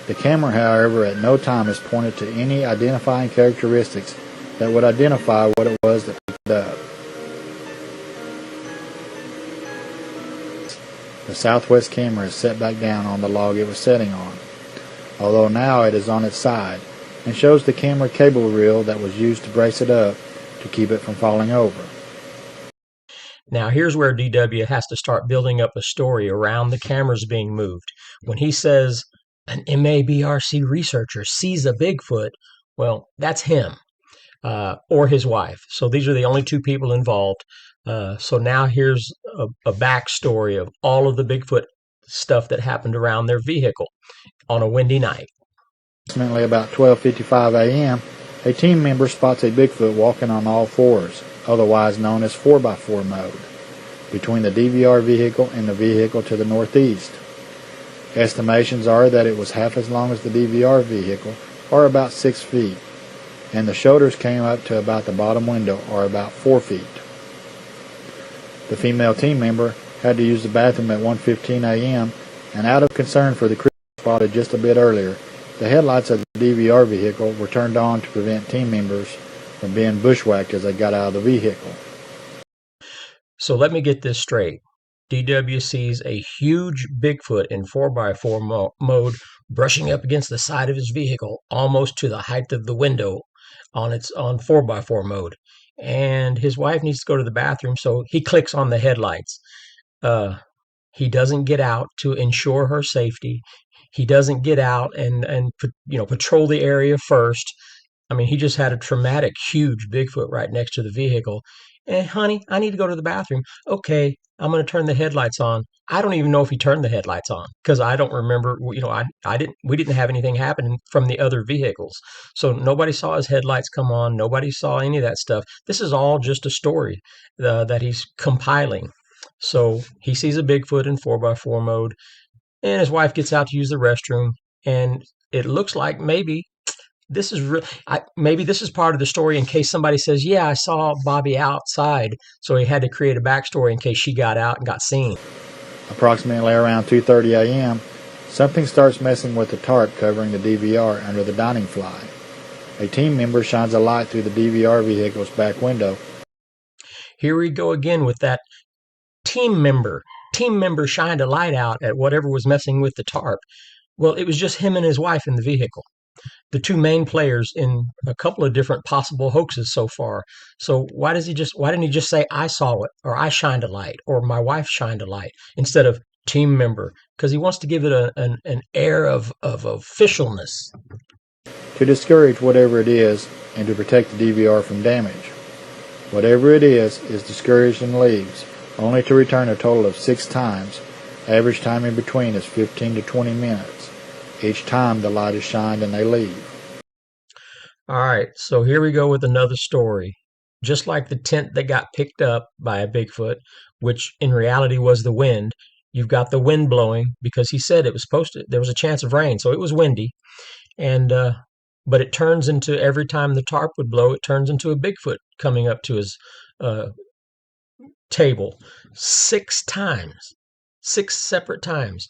The camera, however, at no time is pointed to any identifying characteristics that would identify what it was that picked it up. The southwest camera is set back down on the log it was setting on, although now it is on its side, and shows the camera cable reel that was used to brace it up to keep it from falling over. Now here's where DW has to start building up a story around the cameras being moved. When he says an Mabrc researcher sees a Bigfoot, well, that's him or his wife. So these are the only two people involved. So now here's a backstory of all of the Bigfoot stuff that happened around their vehicle on a windy night. Approximately about 12:55 a.m., a team member spots a Bigfoot walking on all fours, otherwise known as 4x4 mode. between the DVR vehicle and the vehicle to the northeast. Estimations are that it was half as long as the DVR vehicle, or about 6 feet, and the shoulders came up to about the bottom window, or about 4 feet. The female team member had to use the bathroom at 1:15 a.m., and out of concern for the crew spotted just a bit earlier, the headlights of the DVR vehicle were turned on to prevent team members from being bushwhacked as they got out of the vehicle. So let me get this straight. DW sees a huge Bigfoot in 4x4 mode brushing up against the side of his vehicle almost to the height of the window on 4x4 mode. And his wife needs to go to the bathroom, so he clicks on the headlights. He doesn't get out to ensure her safety. He doesn't get out and patrol the area first. I mean, he just had a traumatic, huge Bigfoot right next to the vehicle. And honey, I need to go to the bathroom. Okay, I'm going to turn the headlights on. I don't even know if he turned the headlights on because I don't remember. We didn't have anything happen from the other vehicles, so nobody saw his headlights come on. Nobody saw any of that stuff. This is all just a story that he's compiling. So he sees a Bigfoot in 4x4 mode, and his wife gets out to use the restroom, and it looks like maybe this is maybe this is part of the story in case somebody says, yeah, I saw Bobby outside, so he had to create a backstory in case she got out and got seen. Approximately around 2:30 a.m., something starts messing with the tarp covering the DVR under the dining fly. A team member shines a light through the DVR vehicle's back window. Here we go again with that team member. Team member shined a light out at whatever was messing with the tarp. Well, it was just him and his wife in the vehicle, the two main players in a couple of different possible hoaxes so far. So why didn't he just say I saw it, or I shined a light, or my wife shined a light, instead of team member? Because he wants to give it an air of officialness. To discourage whatever it is and to protect the DVR from damage. Whatever it is discouraged and leaves, only to return a total of 6 times. Average time in between is 15 to 20 minutes. Each time the light is shined and they leave. All right, so here we go with another story. Just like the tent that got picked up by a Bigfoot, which in reality was the wind, you've got the wind blowing because he said it was there was a chance of rain, so it was windy. And but it turns into, every time the tarp would blow, it turns into a Bigfoot coming up to his table 6 times, 6 separate times.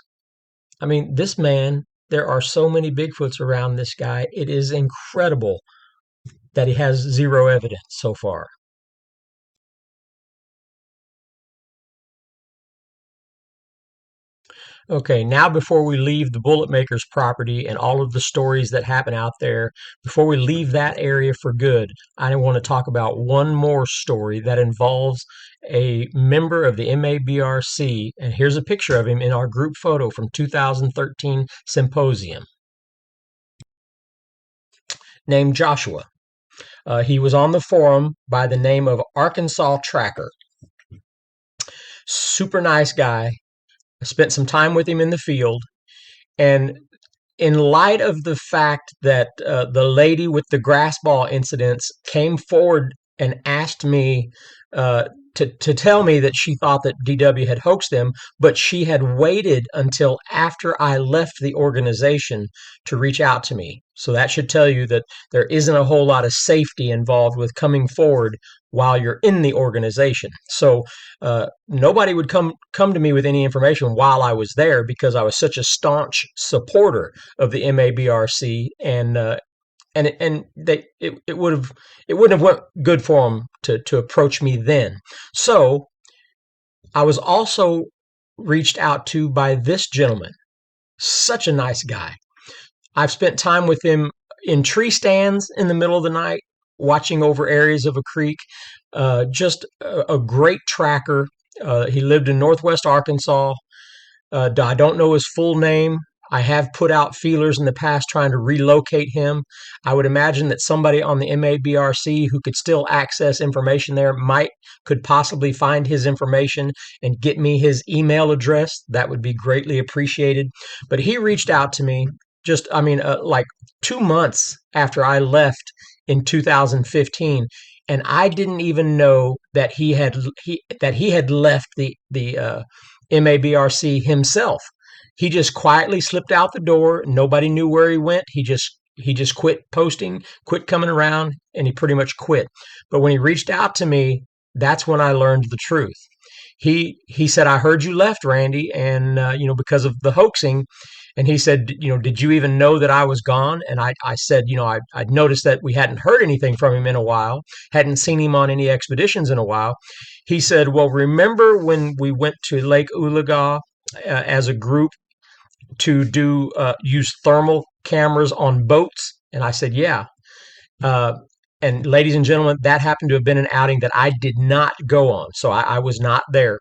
I mean, this man, there are so many Bigfoots around this guy. It is incredible that he has 0 evidence so far. Okay, now before we leave the Bullet Maker's property and all of the stories that happen out there, before we leave that area for good, I want to talk about one more story that involves a member of the Mabrc, and here's a picture of him in our group photo from 2013 symposium, named Joshua. He was on the forum by the name of Arkansas Tracker. Super nice guy. I spent some time with him in the field, and in light of the fact that the lady with the grass ball incidents came forward and asked me to tell me that she thought that DW had hoaxed them, but she had waited until after I left the organization to reach out to me. So that should tell you that there isn't a whole lot of safety involved with coming forward while you're in the organization. So nobody would come to me with any information while I was there because I was such a staunch supporter of the Mabrc, and it wouldn't have went good for them to approach me then. So I was also reached out to by this gentleman, such a nice guy. I've spent time with him in tree stands in the middle of the night, watching over areas of a creek. Just a great tracker. He lived in Northwest Arkansas. I don't know his full name. I have put out feelers in the past trying to relocate him. I would imagine that somebody on the Mabrc who could still access information there could possibly find his information and get me his email address. That would be greatly appreciated. But he reached out to me like 2 months after I left in 2015. and I didn't even know that he had left the MABRC himself. He just quietly slipped out the door. Nobody knew where he went. He just quit posting, quit coming around, and he pretty much quit. But when he reached out to me, that's when I learned the truth. He said, "I heard you left, Randy, and because of the hoaxing." And he said, "Did you even know that I was gone?" And I said, I'd noticed that we hadn't heard anything from him in a while, hadn't seen him on any expeditions in a while. He said, "Well, remember when we went to Lake Ulaga as a group to use thermal cameras on boats?" And I said, "Yeah." Uh, and ladies and gentlemen, that happened to have been an outing that I did not go on, so I was not there.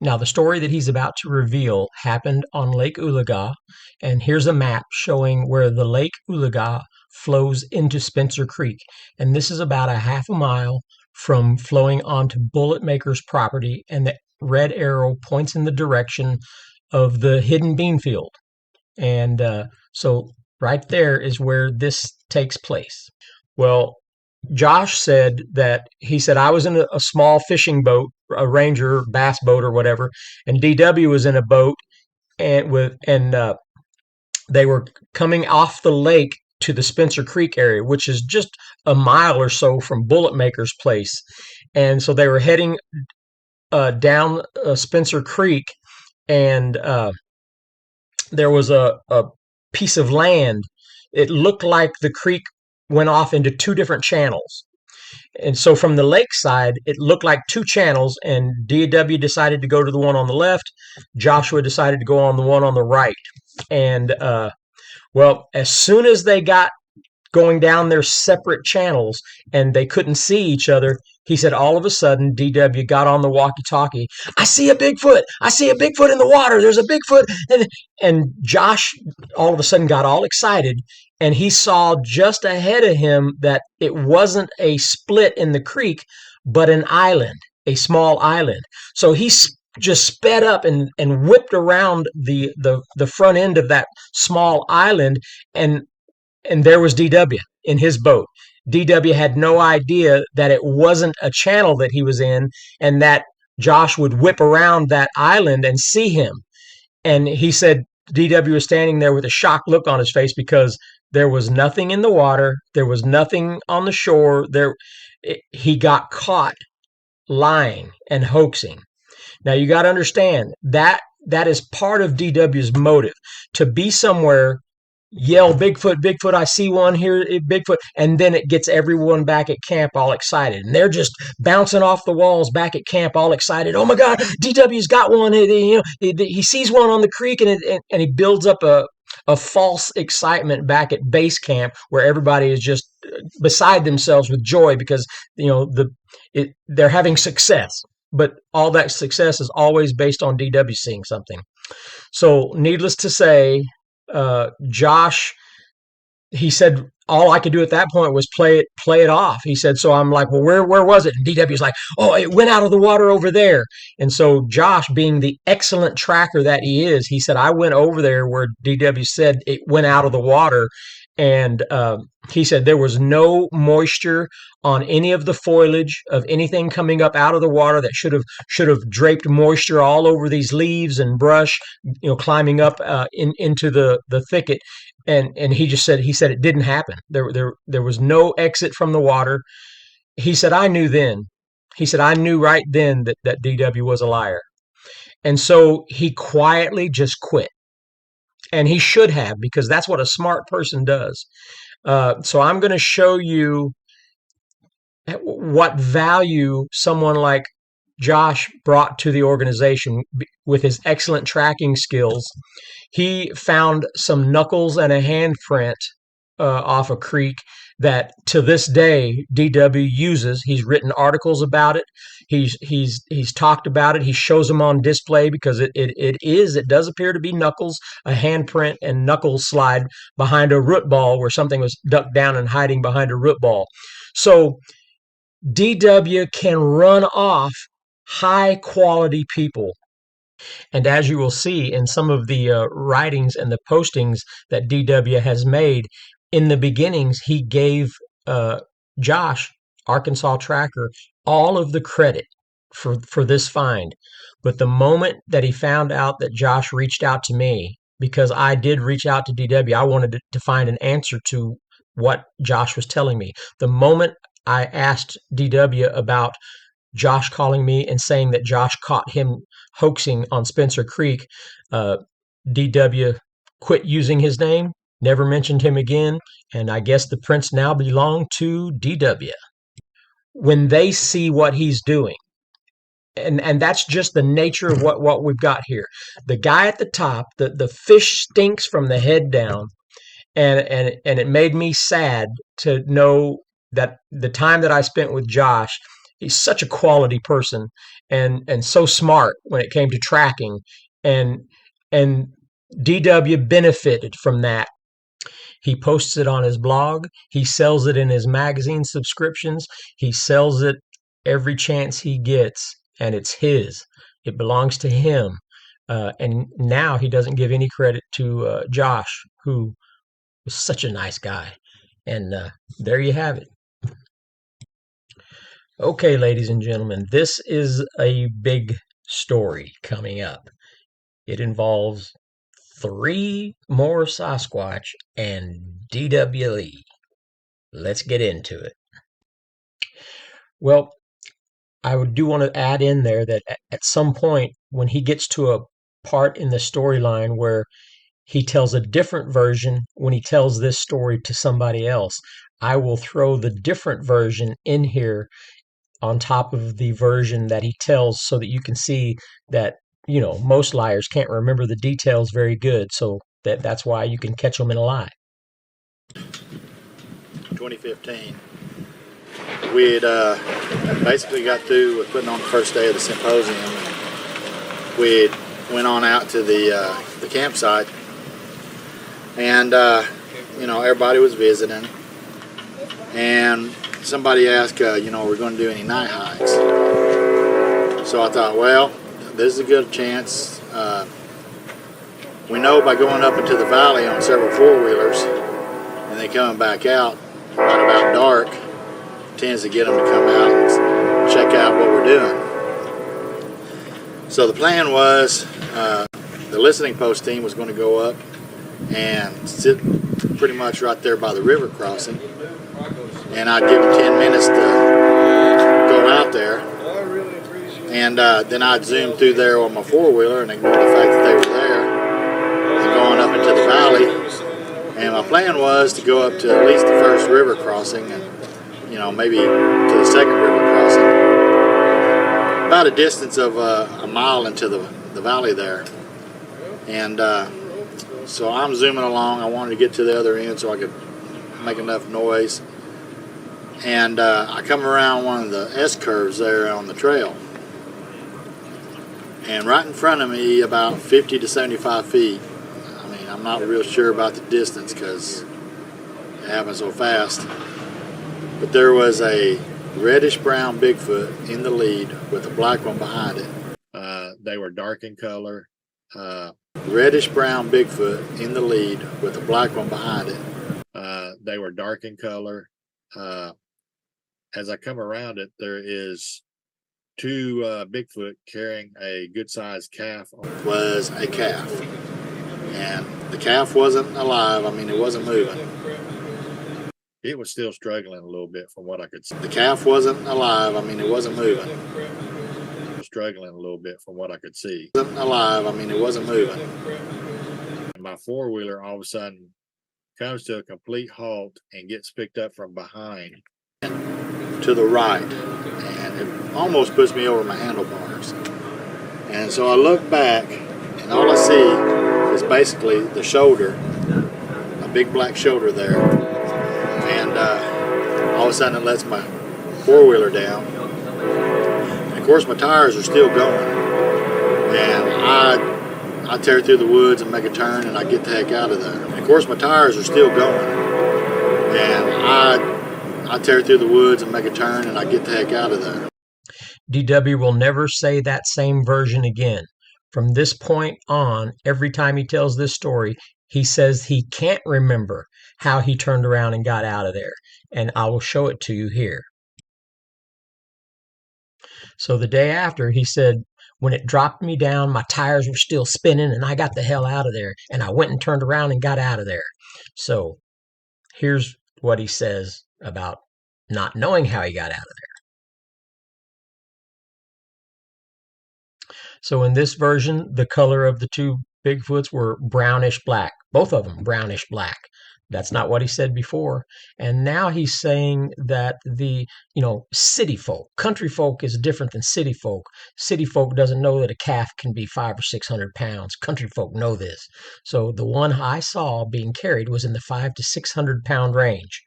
Now, the story that he's about to reveal happened on Lake Ulaga, and here's a map showing where the Lake Ulaga flows into Spencer Creek. And this is about a half a mile from flowing onto Bullet Maker's property, and the red arrow points in the direction of the hidden bean field. And so right there is where this takes place. Well, Josh said I was in a small fishing boat, a Ranger bass boat or whatever, and DW was in a boat, and they were coming off the lake to the Spencer Creek area, which is just a mile or so from Bullet Maker's place. And so they were heading down Spencer Creek, and there was a piece of land. It looked like the creek went off into two different channels. And so from the lakeside, it looked like two channels, and DW decided to go to the one on the left. Joshua decided to go on the one on the right. And, well, as soon as they got going down their separate channels and they couldn't see each other, he said all of a sudden DW got on the walkie-talkie. "I see a Bigfoot. I see a Bigfoot in the water. There's a Bigfoot." And Josh all of a sudden got all excited, and he saw just ahead of him that it wasn't a split in the creek, but an island, a small island. So he just sped up and whipped around the front end of that small island, and there was DW in his boat. DW had no idea that it wasn't a channel that he was in, and that Josh would whip around that island and see him. And he said DW was standing there with a shocked look on his face because there was nothing in the water. There was nothing on the shore. He got caught lying and hoaxing. Now, you got to understand that is part of DW's motive, to be somewhere, yell, "Bigfoot, Bigfoot, I see one here, Bigfoot," and then it gets everyone back at camp all excited. And they're just bouncing off the walls back at camp all excited. "Oh my God, DW's got one. He sees one on the creek," and he builds up a false excitement back at base camp where everybody is just beside themselves with joy because they're having success. But all that success is always based on DW seeing something. So, needless to say, Josh, he said all I could do at that point was play it off. He said, so I'm like, "Well, where was it?" And DW's like, "Oh, it went out of the water over there." And so Josh, being the excellent tracker that he is, he said, "I went over there where DW said it went out of the water." And he said there was no moisture on any of the foliage of anything coming up out of the water that should have draped moisture all over these leaves and brush, climbing up into the thicket. And he said it didn't happen. There was no exit from the water. He said, "I knew then." He said, "I knew right then that DW was a liar." And so he quietly just quit. And he should have, because that's what a smart person does. So I'm going to show you what value someone like Josh brought to the organization with his excellent tracking skills. He found some knuckles and a handprint off a creek that to this day DW uses. He's written articles about it. He's talked about it. He shows them on display because it does appear to be knuckles, a handprint and knuckle slide behind a root ball where something was ducked down and hiding behind a root ball. So DW can run off high quality people. And as you will see in some of the writings and the postings that DW has made, in the beginnings, he gave Josh Arkansas Tracker all of the credit for this find. But the moment that he found out that Josh reached out to me, because I did reach out to DW, I wanted to find an answer to what Josh was telling me. The moment I asked DW about Josh calling me and saying that Josh caught him hoaxing on Spencer Creek, DW quit using his name, never mentioned him again, and I guess the prints now belong to DW. When they see what he's doing, and that's just the nature of what we've got here. The guy at the top, the fish stinks from the head down, and it made me sad to know that the time that I spent with Josh, he's such a quality person and so smart when it came to tracking, and and DW benefited from that. He posts it on his blog. He sells it in his magazine subscriptions. He sells it every chance he gets, and it's his. It belongs to him. And now he doesn't give any credit to Josh, who was such a nice guy. And there you have it. Okay, ladies and gentlemen, this is a big story coming up. It involves 3 more Sasquatch and DWE. Let's get into it. Well, I do want to add in there that at some point when he gets to a part in the storyline where he tells a different version when he tells this story to somebody else, I will throw the different version in here on top of the version that he tells so that you can see that, you know, most liars can't remember the details very good, so that's why you can catch them in a lie. 2015, we had basically got through with putting on the first day of the symposium. And we went on out to the campsite, and you know, everybody was visiting, and somebody asked, you know, we're going to do any night hikes. So I thought, well, this is a good chance. We know by going up into the valley on several four-wheelers and then coming back out right about dark, tends to get them to come out and check out what we're doing. So the plan was the listening post team was going to go up and sit pretty much right there by the river crossing, and I'd give them 10 minutes to go out there, and then I'd zoom through there on my four-wheeler and ignore the fact that they were there and going up into the valley. And my plan was to go up to at least the first river crossing and, you know, maybe to the second river crossing, about a distance of a mile into the valley there. And so I'm zooming along. I wanted to get to the other end so I could make enough noise. And I come around one of the S-curves there on the trail. And right in front of me, about 50 to 75 feet, I mean, I'm not real sure about the distance because it happened so fast, but there was a reddish-brown Bigfoot in the lead with a black one behind it. They were dark in color. Reddish-brown Bigfoot in the lead with a black one behind it. They were dark in color. As I come around it, there is 2 Bigfoot carrying a good-sized calf. It was a calf, and the calf wasn't alive. I mean, it wasn't moving. It was still struggling a little bit from what I could see. The calf wasn't alive. I mean, it wasn't moving. Struggling a little bit from what I could see. It wasn't alive. I mean, it wasn't moving. And my four-wheeler all of a sudden comes to a complete halt and gets picked up from behind to the right, and it almost puts me over my handlebars. And so I look back, and all I see is basically the shoulder, a big black shoulder there, and all of a sudden it lets my four-wheeler down, and of course my tires are still going, and I tear through the woods and make a turn, and I get the heck out of there. And of course my tires are still going, and I tear through the woods and make a turn, and I get the heck out of there. DW will never say that same version again. From this point on, every time he tells this story, he says he can't remember how he turned around and got out of there. And I will show it to you here. So the day after, he said, when it dropped me down, my tires were still spinning and I got the hell out of there. And I went and turned around and got out of there. So here's what he says about not knowing how he got out of there. So in this version, the color of the two Bigfoots were brownish black, both of them brownish black. That's not what he said before. And now he's saying that the, city folk, country folk is different than city folk. City folk doesn't know that a calf can be 500 or 600 pounds. Country folk know this. So the one I saw being carried was in the 500 to 600 pound range.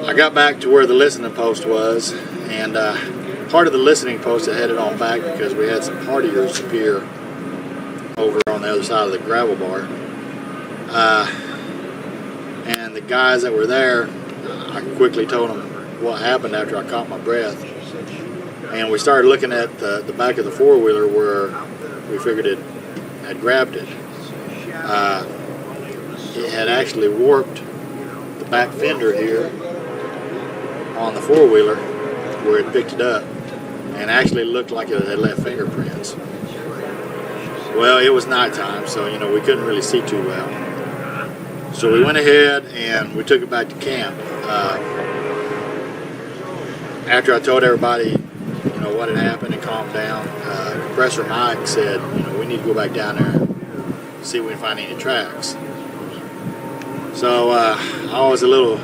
I got back to where the listening post was, and part of the listening post I headed on back because we had some partiers appear over on the other side of the gravel bar. And the guys that were there, I quickly told them what happened after I caught my breath. And we started looking at the back of the four-wheeler where we figured it had grabbed it. It had actually warped the back fender here on the four-wheeler where it picked it up, and actually looked like it had left fingerprints. Well, it was nighttime, so we couldn't really see too well. So we went ahead and we took it back to camp. After I told everybody what had happened and calmed down, Compressor Mike said we need to go back down there and see if we can find any tracks. So I was a little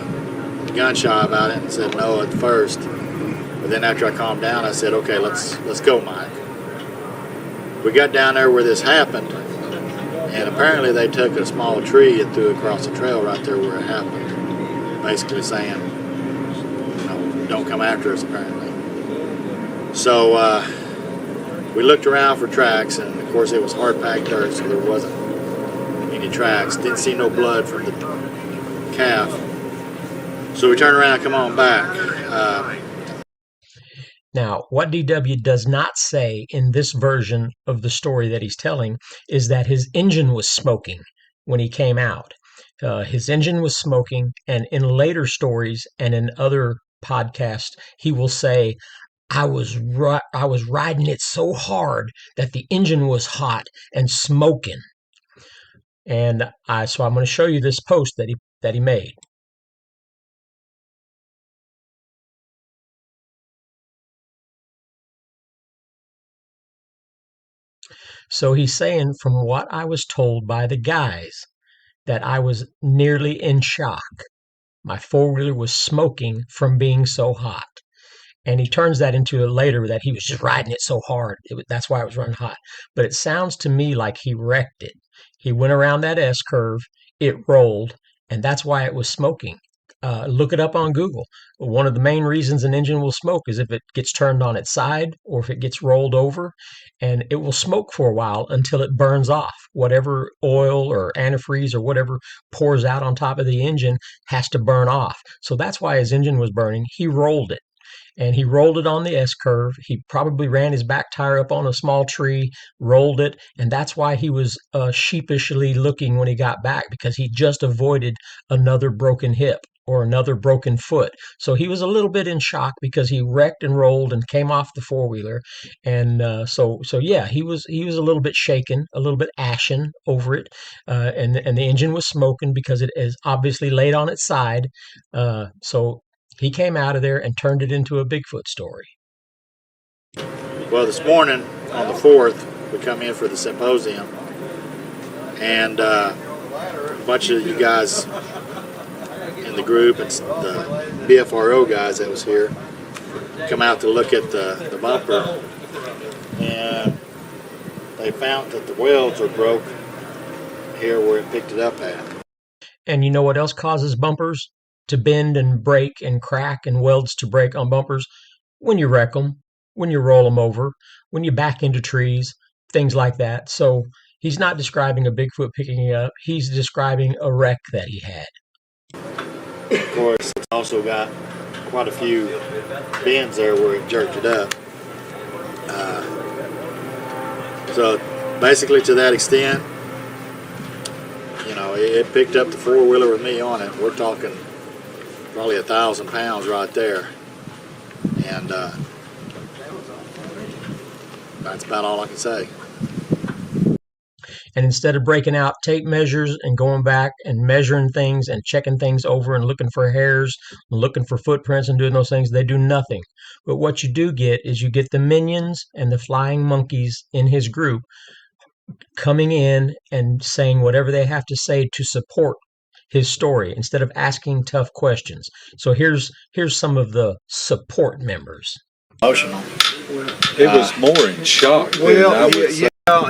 gun shy about it and said no at first, but then after I calmed down, I said, okay, let's go, Mike. We got down there where this happened, and apparently they took a small tree and threw it across the trail right there where it happened, basically saying, don't come after us, apparently. So we looked around for tracks, and of course it was hard packed dirt, so there wasn't any tracks. Didn't see no blood from the calf. So we turned around and come on back. Now, what DW does not say in this version of the story that he's telling is that his engine was smoking when he came out. His engine was smoking, and in later stories and in other podcasts, he will say, I was riding it so hard that the engine was hot and smoking. And so I'm going to show you this post that he made. So he's saying, from what I was told by the guys, that I was nearly in shock. My four-wheeler was smoking from being so hot. And he turns that into later that he was just riding it so hard. That's why it was running hot. But it sounds to me like he wrecked it. He went around that S-curve, it rolled, and that's why it was smoking. Look it up on Google. One of the main reasons an engine will smoke is if it gets turned on its side or if it gets rolled over, and it will smoke for a while until it burns off. Whatever oil or antifreeze or whatever pours out on top of the engine has to burn off. So that's why his engine was burning. He rolled it. And he rolled it on the S-curve. He probably ran his back tire up on a small tree, rolled it, and that's why he was sheepishly looking when he got back, because he just avoided another broken hip or another broken foot. So he was a little bit in shock because he wrecked and rolled and came off the four-wheeler. And so yeah, he was a little bit shaken, a little bit ashen over it, and the engine was smoking because it is obviously laid on its side. So he came out of there and turned it into a Bigfoot story. Well, this morning on the 4th, we come in for the symposium, and a bunch of you guys in the group and the BFRO guys that was here come out to look at the bumper, and they found that the welds were broke here where it picked it up at. And you know what else causes bumpers to bend and break and crack and welds to break on bumpers? When you wreck them, when you roll them over, when you back into trees, things like that. So he's not describing a Bigfoot picking it up. He's describing a wreck that he had. Of course, it's also got quite a few bends there where it jerked it up. So basically to that extent, it picked up the four-wheeler with me on it. We're talking probably 1,000 pounds right there. And that's about all I can say. And instead of breaking out tape measures and going back and measuring things and checking things over and looking for hairs and looking for footprints and doing those things, they do nothing. But what you do get is you get the minions and the flying monkeys in his group coming in and saying whatever they have to say to support his story instead of asking tough questions. So here's some of the support members. Emotional. It was more in shock.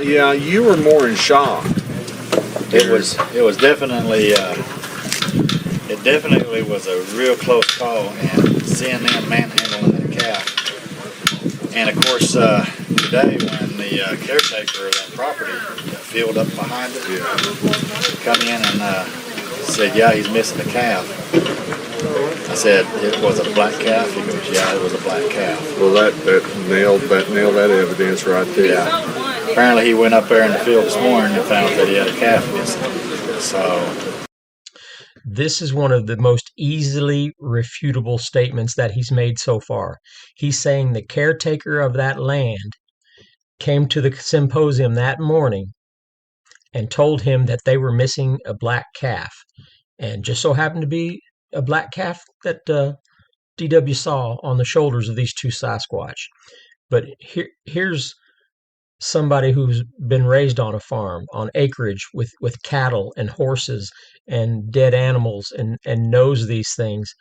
Yeah, you were more in shock. It was definitely it definitely was a real close call, and seeing them manhandling that calf. And of course, today when the caretaker of that property, the field up behind it, come in and said, yeah, he's missing a calf. I said, it was a black calf? He goes, yeah, it was a black calf. Well, that nailed that evidence right there. Yeah. Apparently he went up there in the field this morning and found that he had a calf missing. So this is one of the most easily refutable statements that he's made so far. He's saying the caretaker of that land came to the symposium that morning and told him that they were missing a black calf. And just so happened to be a black calf that DW saw on the shoulders of these two Sasquatch. But here's somebody who's been raised on a farm, on acreage with cattle and horses and dead animals and knows these things.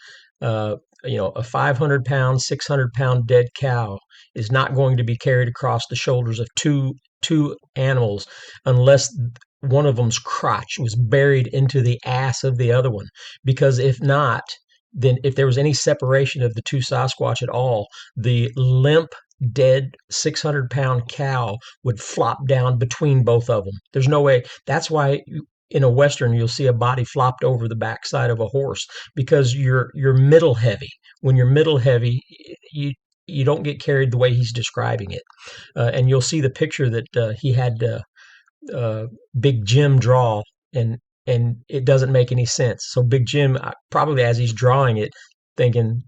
A 500-pound, 600-pound dead cow is not going to be carried across the shoulders of two animals unless one of them's crotch was buried into the ass of the other one. Because if not, then if there was any separation of the two Sasquatch at all, the limp, dead 600-pound cow would flop down between both of them. There's no way. That's why in a Western you'll see a body flopped over the backside of a horse, because you're middle heavy. When you're middle heavy, you don't get carried the way he's describing it. And you'll see the picture that he had Big Jim draw, and it doesn't make any sense. So Big Jim, probably as he's drawing it, thinking,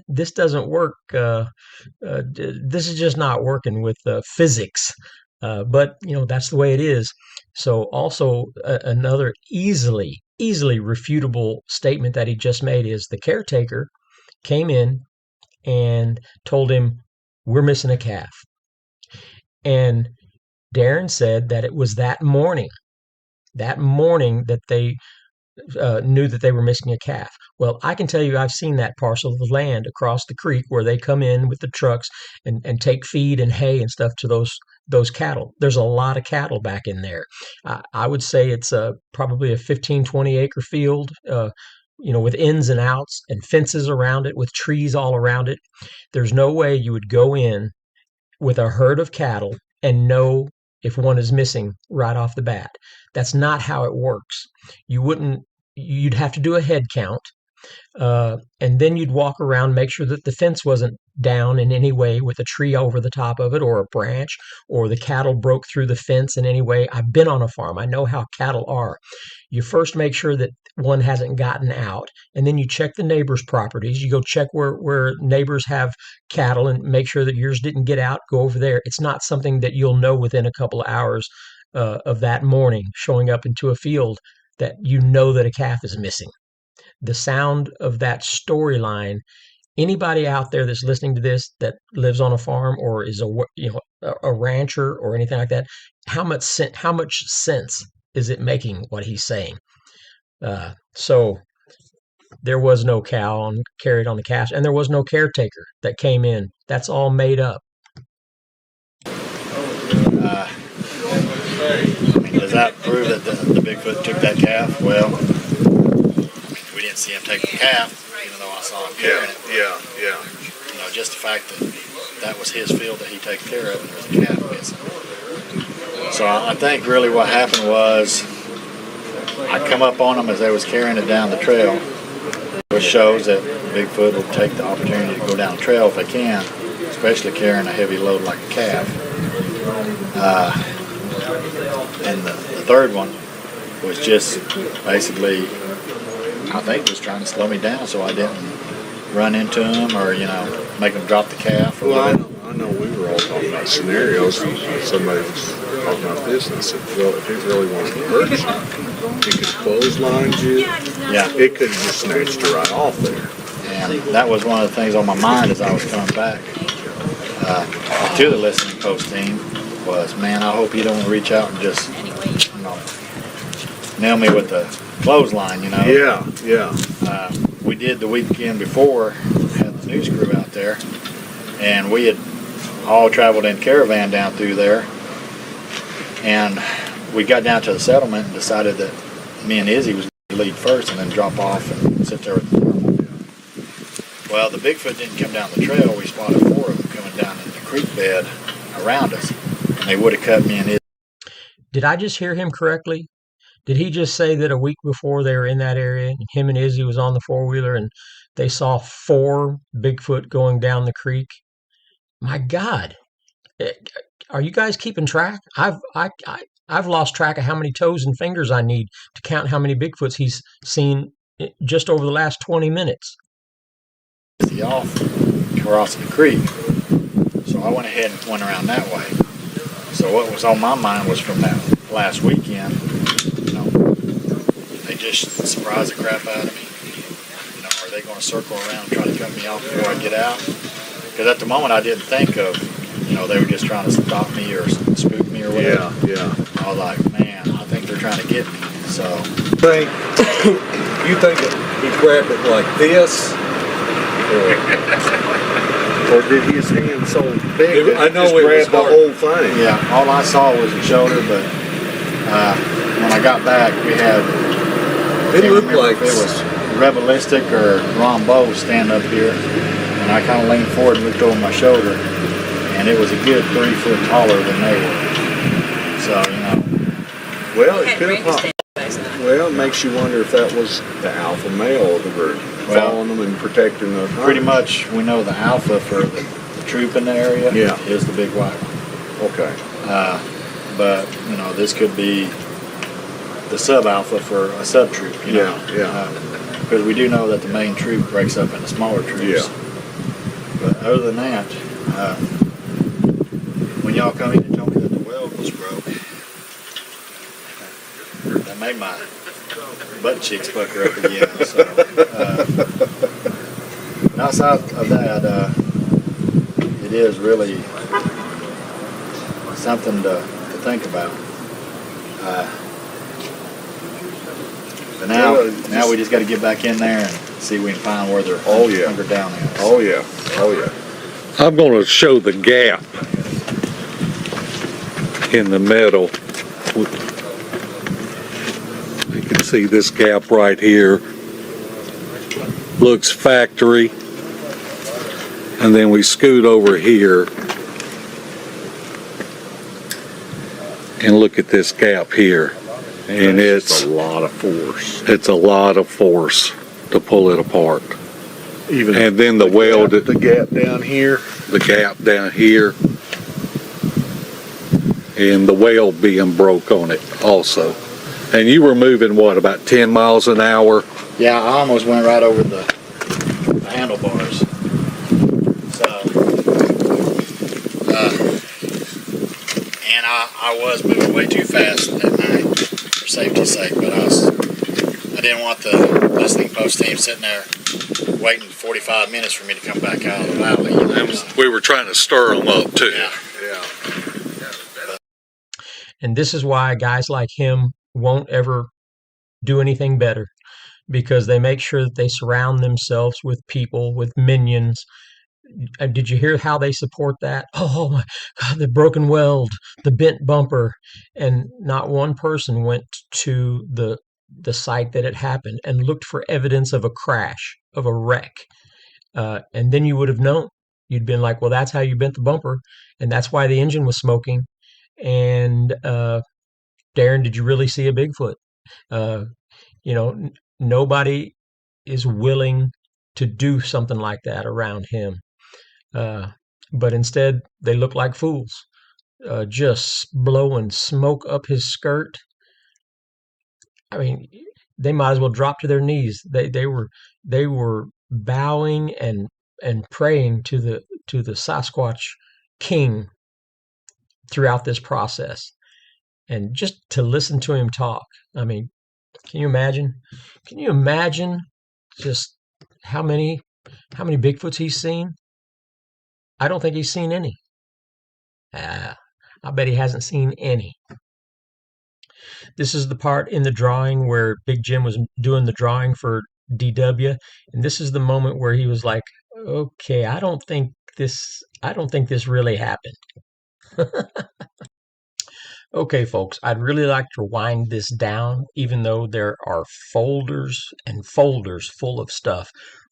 this doesn't work. This is just not working with physics. But that's the way it is. So also another easily refutable statement that he just made is the caretaker came in and told him, we're missing a calf. And Darren said that it was that morning that they knew that they were missing a calf. Well, I can tell you I've seen that parcel of land across the creek where they come in with the trucks and take feed and hay and stuff to those cattle. There's a lot of cattle back in there. I would say it's probably a 15, 20 acre field, with ins and outs and fences around it with trees all around it. There's no way you would go in with a herd of cattle and know if one is missing right off the bat. That's not how it works. You'd have to do a head count, and then you'd walk around, make sure that the fence wasn't down in any way with a tree over the top of it or a branch, or the cattle broke through the fence in any way. I've been on a farm. I know how cattle are. You first make sure that one hasn't gotten out, and then you check the neighbors' properties. You go check where neighbors have cattle and make sure that yours didn't get out. Go over there. It's not something that you'll know within a couple of hours of that morning showing up into a field that you know that a calf is missing. The sound of that storyline, anybody out there that's listening to this that lives on a farm or is a rancher or anything like that, how much sense is it making what he's saying? So there was no cow carried on the calf, and there was no caretaker that came in. That's all made up. Does that prove that the Bigfoot took that calf? Well, we didn't see him take the calf, even though I saw him carrying it. Yeah. Just the fact that was his field that he took care of, and there was a calf missing. So I think really what happened was I come up on them as they was carrying it down the trail, which shows that Bigfoot will take the opportunity to go down the trail if they can, especially carrying a heavy load like a calf. And the third one was just basically I think was trying to slow me down so I didn't run into him or, make him drop the calf or whatever. I know we were all talking about scenarios. Somebody was talking about this, and I said, well, if he really wanted to hurt you, he could clothesline you. Yeah. It could have just snatched you right off there. And that was one of the things on my mind as I was coming back to the listening post team was, man, I hope you don't reach out and just, nail me with the clothesline, Yeah. We did the weekend before, had the news crew out there, and we had all traveled in caravan down through there, and we got down to the settlement and decided that me and Izzy was going to lead first and then drop off and sit there with the thermal. Well, the Bigfoot didn't come down the trail. We spotted 4 of them coming down in the creek bed around us, and they would have cut me and Izzy. Did I just hear him correctly? Did he just say that a week before they were in that area, him and Izzy was on the 4-wheeler and they saw 4 Bigfoot going down the creek? My God, are you guys keeping track? I've lost track of how many toes and fingers I need to count how many Bigfoots he's seen just over the last 20 minutes. Off crossing the creek, so I went ahead and went around that way. So what was on my mind was from that last weekend, they just surprised the crap out of me. Are they going to circle around and try to cut me off before I get out? Because at the moment I didn't think of, they were just trying to stop me or spook me or whatever. Yeah. I was like, man, I think they're trying to get me. So You think he grabbed it like this? Or did his hand so big that I know just it was grabbed the hard. whole thing? Yeah, all I saw was the shoulder, but when I got back, we had, It looked like it was Rebelistic or Ron Bowe stand up here, and I kind of leaned forward and looked over my shoulder, and it was a good 3 foot taller than they were. So, Well, it could have. Well, it makes you wonder if that was the alpha male of the group, following them and protecting the pretty much we know the alpha for the troop in the area is the big white one. Okay. But, this could be the sub-alpha for a sub-troop, because we do know that the main troop breaks up into smaller troops. Yeah. But other than that, when y'all come in and told me that the weld was broke, that made my butt cheeks pucker up again. So, outside of that, it is really something to think about. But now we just got to get back in there and see if we can find where they're hunkered down at. Oh yeah. I'm going to show the gap in the metal. You can see this gap right here. Looks factory. And then we scoot over here and look at this gap here. And it's a lot of force. It's a lot of force to pull it apart. Even and then the weld, the gap down here, and the weld being broke on it also. And you were moving what, about 10 miles an hour? Yeah, I almost went right over the handlebars. So, and I was moving way too fast that night for safety's sake, but I didn't want the listening post team sitting there waiting 45 minutes for me to come back out of the valley. And we were trying to stir them up too. Yeah. And this is why guys like him won't ever do anything better, because they make sure that they surround themselves with people, with minions. Did you hear how they support that? Oh my God, the broken weld, the bent bumper. And not one person went to the site that it happened and looked for evidence of a crash, of a wreck. And then you would have known. You'd been like, well, that's how you bent the bumper, and that's why the engine was smoking. And Darren, did you really see a Bigfoot? Nobody is willing to do something like that around him. But instead, they look like fools, just blowing smoke up his skirt. I mean, they might as well drop to their knees. They were bowing and praying to the Sasquatch king throughout this process. And just to listen to him talk, I mean, can you imagine? Can you imagine just how many Bigfoots he's seen? I don't think he's seen any. I bet he hasn't seen any. This is the part in the drawing where Big Jim was doing the drawing for DW, and this is the moment where he was like, "Okay, I don't think this really happened." Okay, folks, I'd really like to wind this down, even though there are folders and folders full of stuff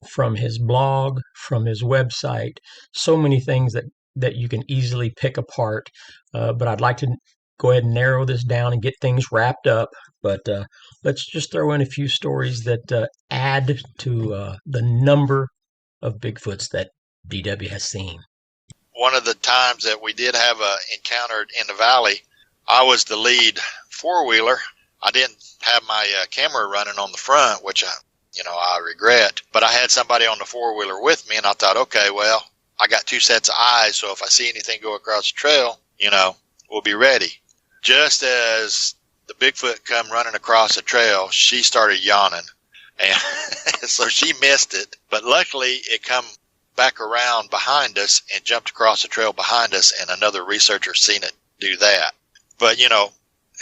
from his blog, from his website, so many things that you can easily pick apart. But I'd like to go ahead and narrow this down and get things wrapped up. But let's just throw in a few stories that add to the number of Bigfoots that DW has seen. One of the times that we did have a encounter in the valley, I was the lead four-wheeler. I didn't have my camera running on the front, which I regret. But I had somebody on the four-wheeler with me, and I thought, okay, well, I got two sets of eyes, so if I see anything go across the trail, we'll be ready. Just as the Bigfoot come running across the trail, she started yawning, and so she missed it. But luckily, it come back around behind us and jumped across the trail behind us, and another researcher seen it do that. But,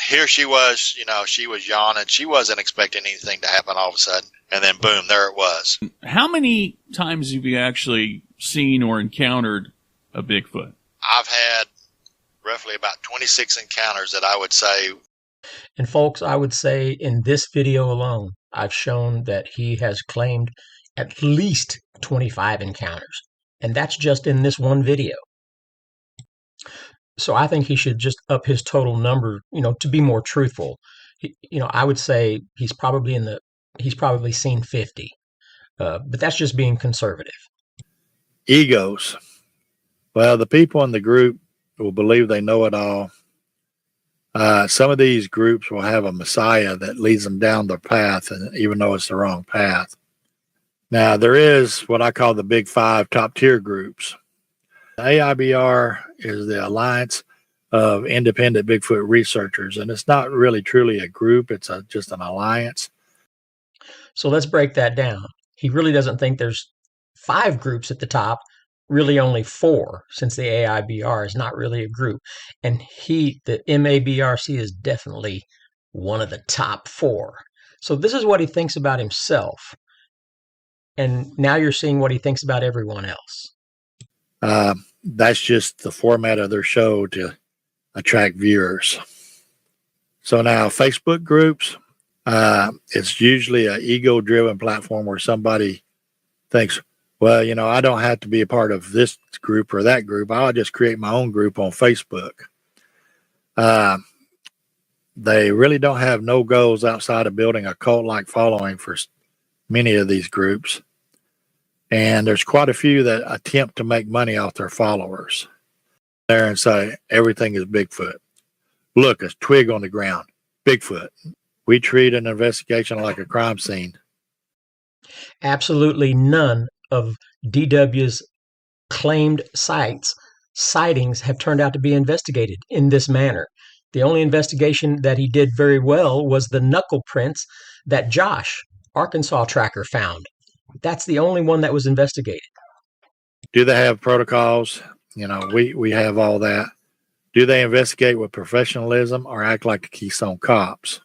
here she was, she was yawning. She wasn't expecting anything to happen all of a sudden. And then, boom, there it was. How many times have you actually seen or encountered a Bigfoot? I've had roughly about 26 encounters that I would say. And folks, I would say in this video alone, I've shown that he has claimed at least 25 encounters. And that's just in this one video. So I think he should just up his total number, to be more truthful. I would say he's probably seen 50, but that's just being conservative. Egos. Well, the people in the group will believe they know it all. Some of these groups will have a messiah that leads them down the path, and even though it's the wrong path. Now, there is what I call the big five top tier groups. The AIBR is the Alliance of Independent Bigfoot Researchers, and it's not really truly a group. It's just an alliance. So let's break that down. He really doesn't think there's 5 groups at the top, really only 4, since the AIBR is not really a group. And the MABRC is definitely one of the top 4. So this is what he thinks about himself. And now you're seeing what he thinks about everyone else. That's just the format of their show to attract viewers. So now Facebook groups, it's usually an ego-driven platform where somebody thinks, well, I don't have to be a part of this group or that group. I'll just create my own group on Facebook. They really don't have no goals outside of building a cult-like following for many of these groups. And there's quite a few that attempt to make money off their followers. There and say, everything is Bigfoot. Look, a twig on the ground. Bigfoot. We treat an investigation like a crime scene. Absolutely none of DW's claimed sightings have turned out to be investigated in this manner. The only investigation that he did very well was the knuckle prints that Josh, Arkansas tracker, found. That's the only one that was investigated. Do they have protocols? We have all that. Do they investigate with professionalism or act like the Keystone Cops?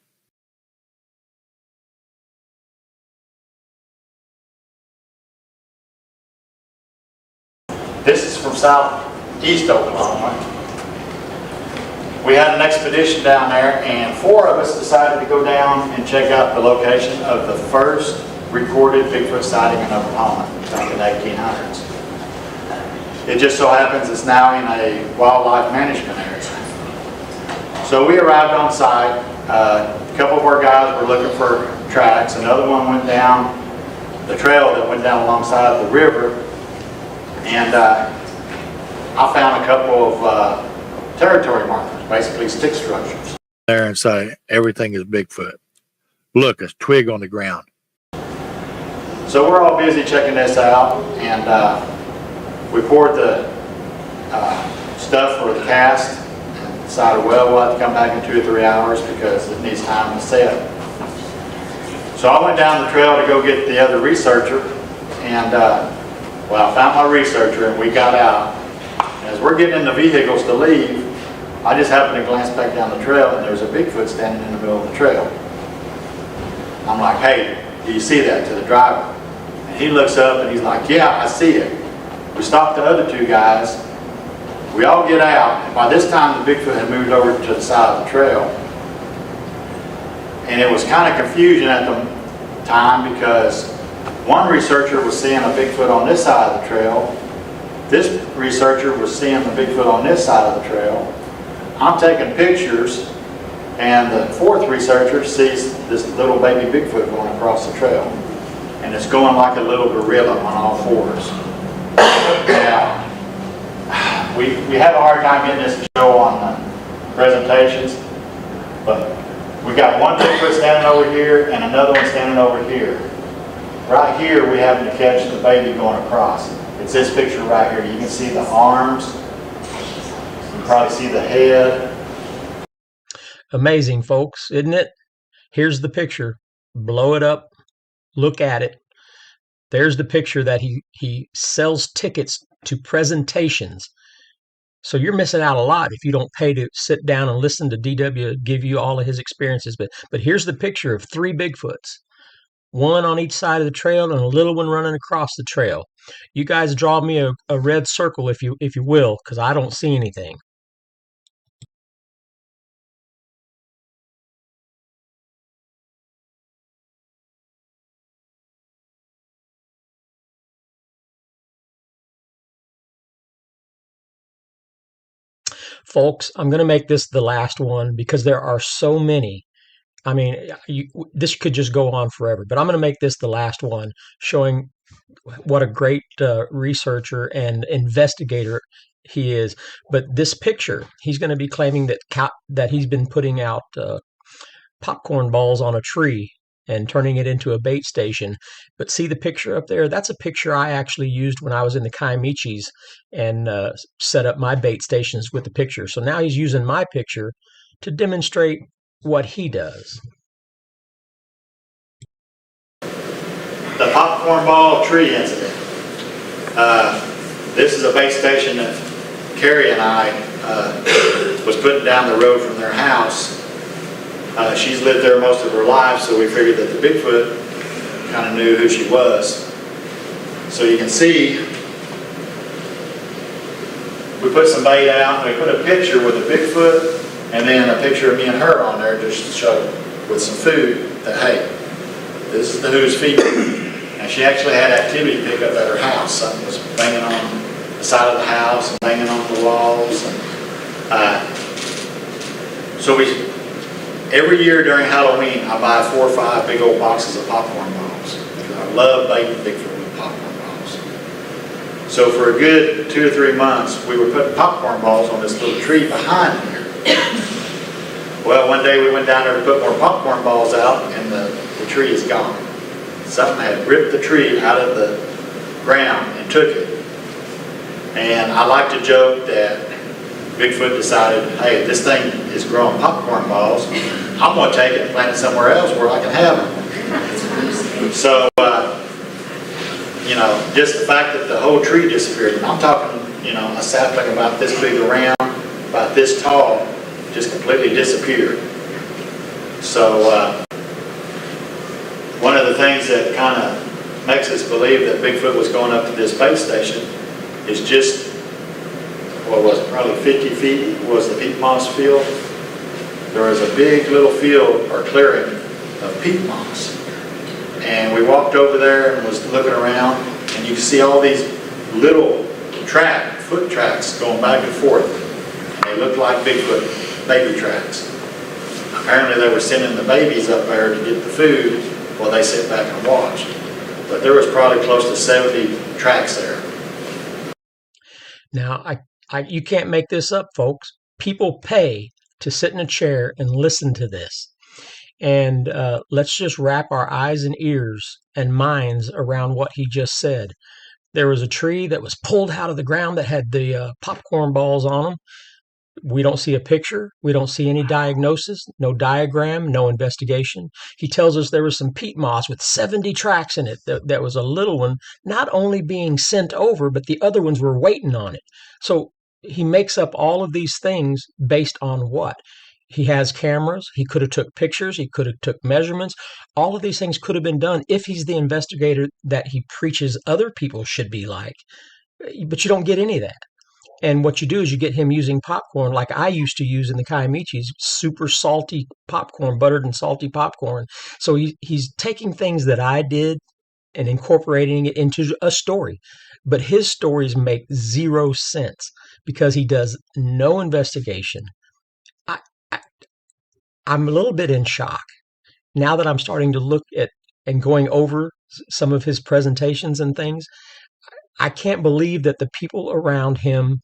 This is from southeast Oklahoma. We had an expedition down there, and 4 of us decided to go down and check out the location of the first recorded Bigfoot sighting in Oklahoma back in the 1800s. It just so happens it's now in a wildlife management area. So we arrived on site. A couple of our guys were looking for tracks. Another one went down the trail that went down alongside the river. And I found a couple of territory markers, basically stick structures. There and say, everything is Bigfoot. look, a twig on the ground. So we're all busy checking this out, and we poured the stuff for the cast and decided, well, we'll have to come back in 2 or 3 hours because it needs time to set. So I went down the trail to go get the other researcher, and well, I found my researcher and we got out. And as we're getting in the vehicles to leave, I just happened to glance back down the trail and there's a Bigfoot standing in the middle of the trail. I'm like, hey, do you see that, to the driver? And he looks up and he's like, yeah, I see it. We stopped the other 2 guys. We all get out, and by this time the Bigfoot had moved over to the side of the trail. And it was kind of confusion at the time because one researcher was seeing a Bigfoot on this side of the trail. This researcher was seeing the Bigfoot on this side of the trail. I'm taking pictures, and the 4th researcher sees this little baby Bigfoot going across the trail. And it's going like a little gorilla on all 4s. Now, we have a hard time getting this to show on presentations, but we got one Bigfoot standing over here and another one standing over here. Right here, we happen to catch the baby going across. It's this picture right here. You can see the arms. You can probably see the head. Amazing, folks, isn't it? Here's the picture. Blow it up. Look at it. There's the picture that he sells tickets to presentations. So you're missing out a lot if you don't pay to sit down and listen to DW give you all of his experiences. But here's the picture of 3 Bigfoots. One on each side of the trail and a little one running across the trail. You guys draw me a red circle if you will, because I don't see anything. Folks, I'm going to make this the last one because there are so many. I mean, this could just go on forever, but I'm going to make this the last one, showing what a great researcher and investigator he is. But this picture, he's going to be claiming that he's been putting out popcorn balls on a tree and turning it into a bait station. But see the picture up there? That's a picture I actually used when I was in the Kiamichis and set up my bait stations with the picture. So now he's using my picture to demonstrate what he does. The popcorn ball tree incident. This is a bait station that Carrie and I was putting down the road from their house. She's lived there most of her life, so we figured that the Bigfoot kind of knew who she was. So you can see, we put some bait out, and we put a picture with a Bigfoot, and then a picture of me and her on there just to show with some food that, hey, this is the who's feeding. And she actually had activity pick up at her house. Something was banging on the side of the house and banging on the walls. And, so every year during Halloween, I buy 4 or 5 big old boxes of popcorn balls. I love baiting Bigfoot with popcorn balls. So for a good 2 or 3 months, we were putting popcorn balls on this little tree behind here. Well, one day we went down there to put more popcorn balls out, and the tree is gone. Something had ripped the tree out of the ground and took it. And I like to joke that Bigfoot decided, hey, this thing is growing popcorn balls. I'm going to take it and plant it somewhere else where I can have them. So, you know, just the fact that the whole tree disappeared. And I'm talking, you know, a sapling about this big around, about this tall, just completely disappeared. So, one of the things that kind of makes us believe that Bigfoot was going up to this bait station is just, what was it, probably 50 feet was the peat moss field. There was a big little field or clearing of peat moss. And we walked over there and was looking around, and you can see all these little foot tracks going back and forth. And they looked like Bigfoot baby tracks. Apparently they were sending the babies up there to get the food while they sit back and watch. But there was probably close to 70 tracks there. Now, you can't make this up, folks. People pay to sit in a chair and listen to this. And let's just wrap our eyes and ears and minds around what he just said. There was a tree that was pulled out of the ground that had the popcorn balls on them. We don't see a picture. We don't see any diagnosis, no diagram, no investigation. He tells us there was some peat moss with 70 tracks in it. That was a little one, not only being sent over, but the other ones were waiting on it. So he makes up all of these things based on what? He has cameras. He could have took pictures. He could have took measurements. All of these things could have been done if he's the investigator that he preaches other people should be like. But you don't get any of that. And what you do is you get him using popcorn like I used to use in the Kiamichis, super salty popcorn, buttered and salty popcorn. So he's taking things that I did and incorporating it into a story. But his stories make zero sense because he does no investigation. I, I, I'm a little bit in shock now that I'm starting to look at and going over some of his presentations and things. I can't believe that the people around him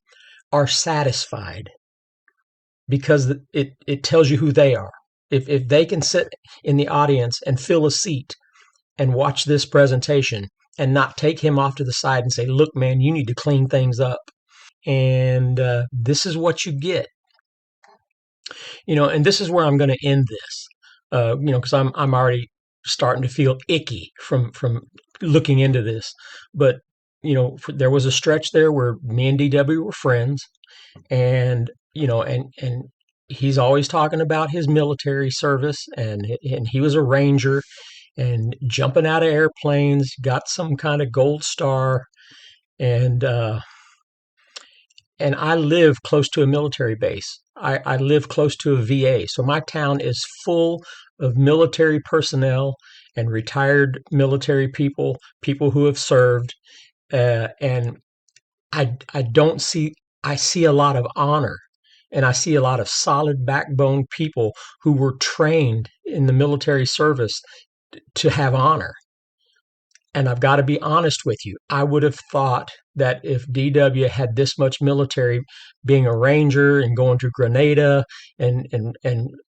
are satisfied because it tells you who they are. If they can sit in the audience and fill a seat and watch this presentation and not take him off to the side and say, look, man, you need to clean things up. And this is what you get. And this is where I'm going to end this, because I'm already starting to feel icky from looking into this. But, there was a stretch there where me and DW were friends. And and he's always talking about his military service, and he was a ranger and jumping out of airplanes, got some kind of gold star, and I live close to a military base. I live close to a VA, so my town is full of military personnel and retired military people who have served, and I don't see I see a lot of honor, and I see a lot of solid backbone people who were trained in the military service to have honor. And I've got to be honest with you. I would have thought that if DW had this much military, being a ranger and going to Grenada and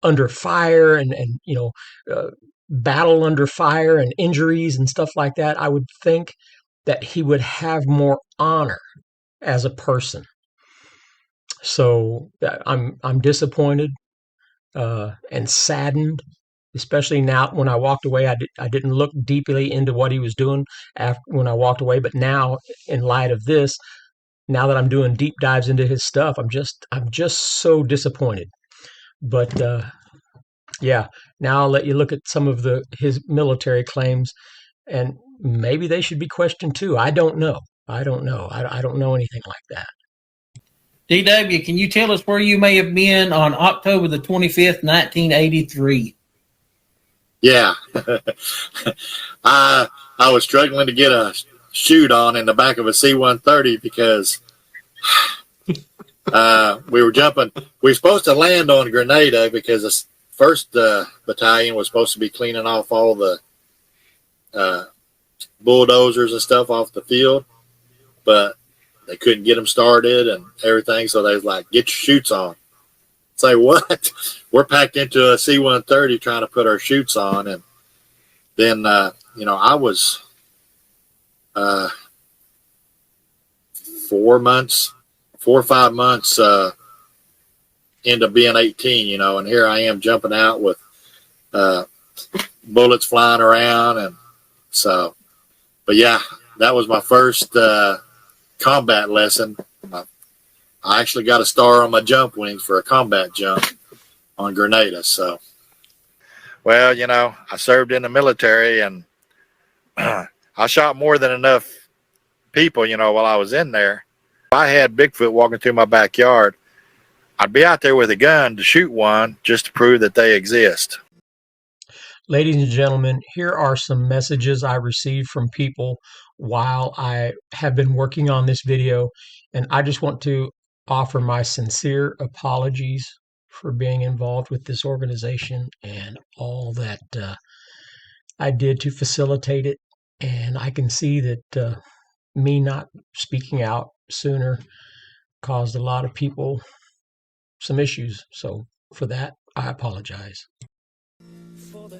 under fire and battle under fire and injuries and stuff like that, I would think that he would have more honor as a person. So I'm disappointed and saddened, especially now when I walked away. I didn't look deeply into what he was doing when I walked away, but now, in light of this, now that I'm doing deep dives into his stuff, I'm just so disappointed. But yeah, now I'll let you look at some of his military claims, and maybe they should be questioned too. I don't know. I don't know anything like that. DW, can you tell us where you may have been on October the 25th, 1983? Yeah. I was struggling to get a chute on in the back of a C-130 because we were jumping. We were supposed to land on Grenada because the first battalion was supposed to be cleaning off all the bulldozers and stuff off the field, but they couldn't get them started and everything, so they was like, get your chutes on. Say, what? We're packed into a C-130 trying to put our chutes on. And then, I was 4 or 5 months into being 18, and here I am jumping out with bullets flying around. And so, but yeah, that was my first combat lesson. I actually got a star on my jump wings for a combat jump on Grenada. So, well, I served in the military, and I shot more than enough people, while I was in there. If I had Bigfoot walking through my backyard, I'd be out there with a gun to shoot one just to prove that they exist. Ladies and gentlemen, here are some messages I received from people while I have been working on this video, and I just want to offer my sincere apologies for being involved with this organization and all that I did to facilitate it. And I can see that me not speaking out sooner caused a lot of people some issues. So for that, I apologize. For the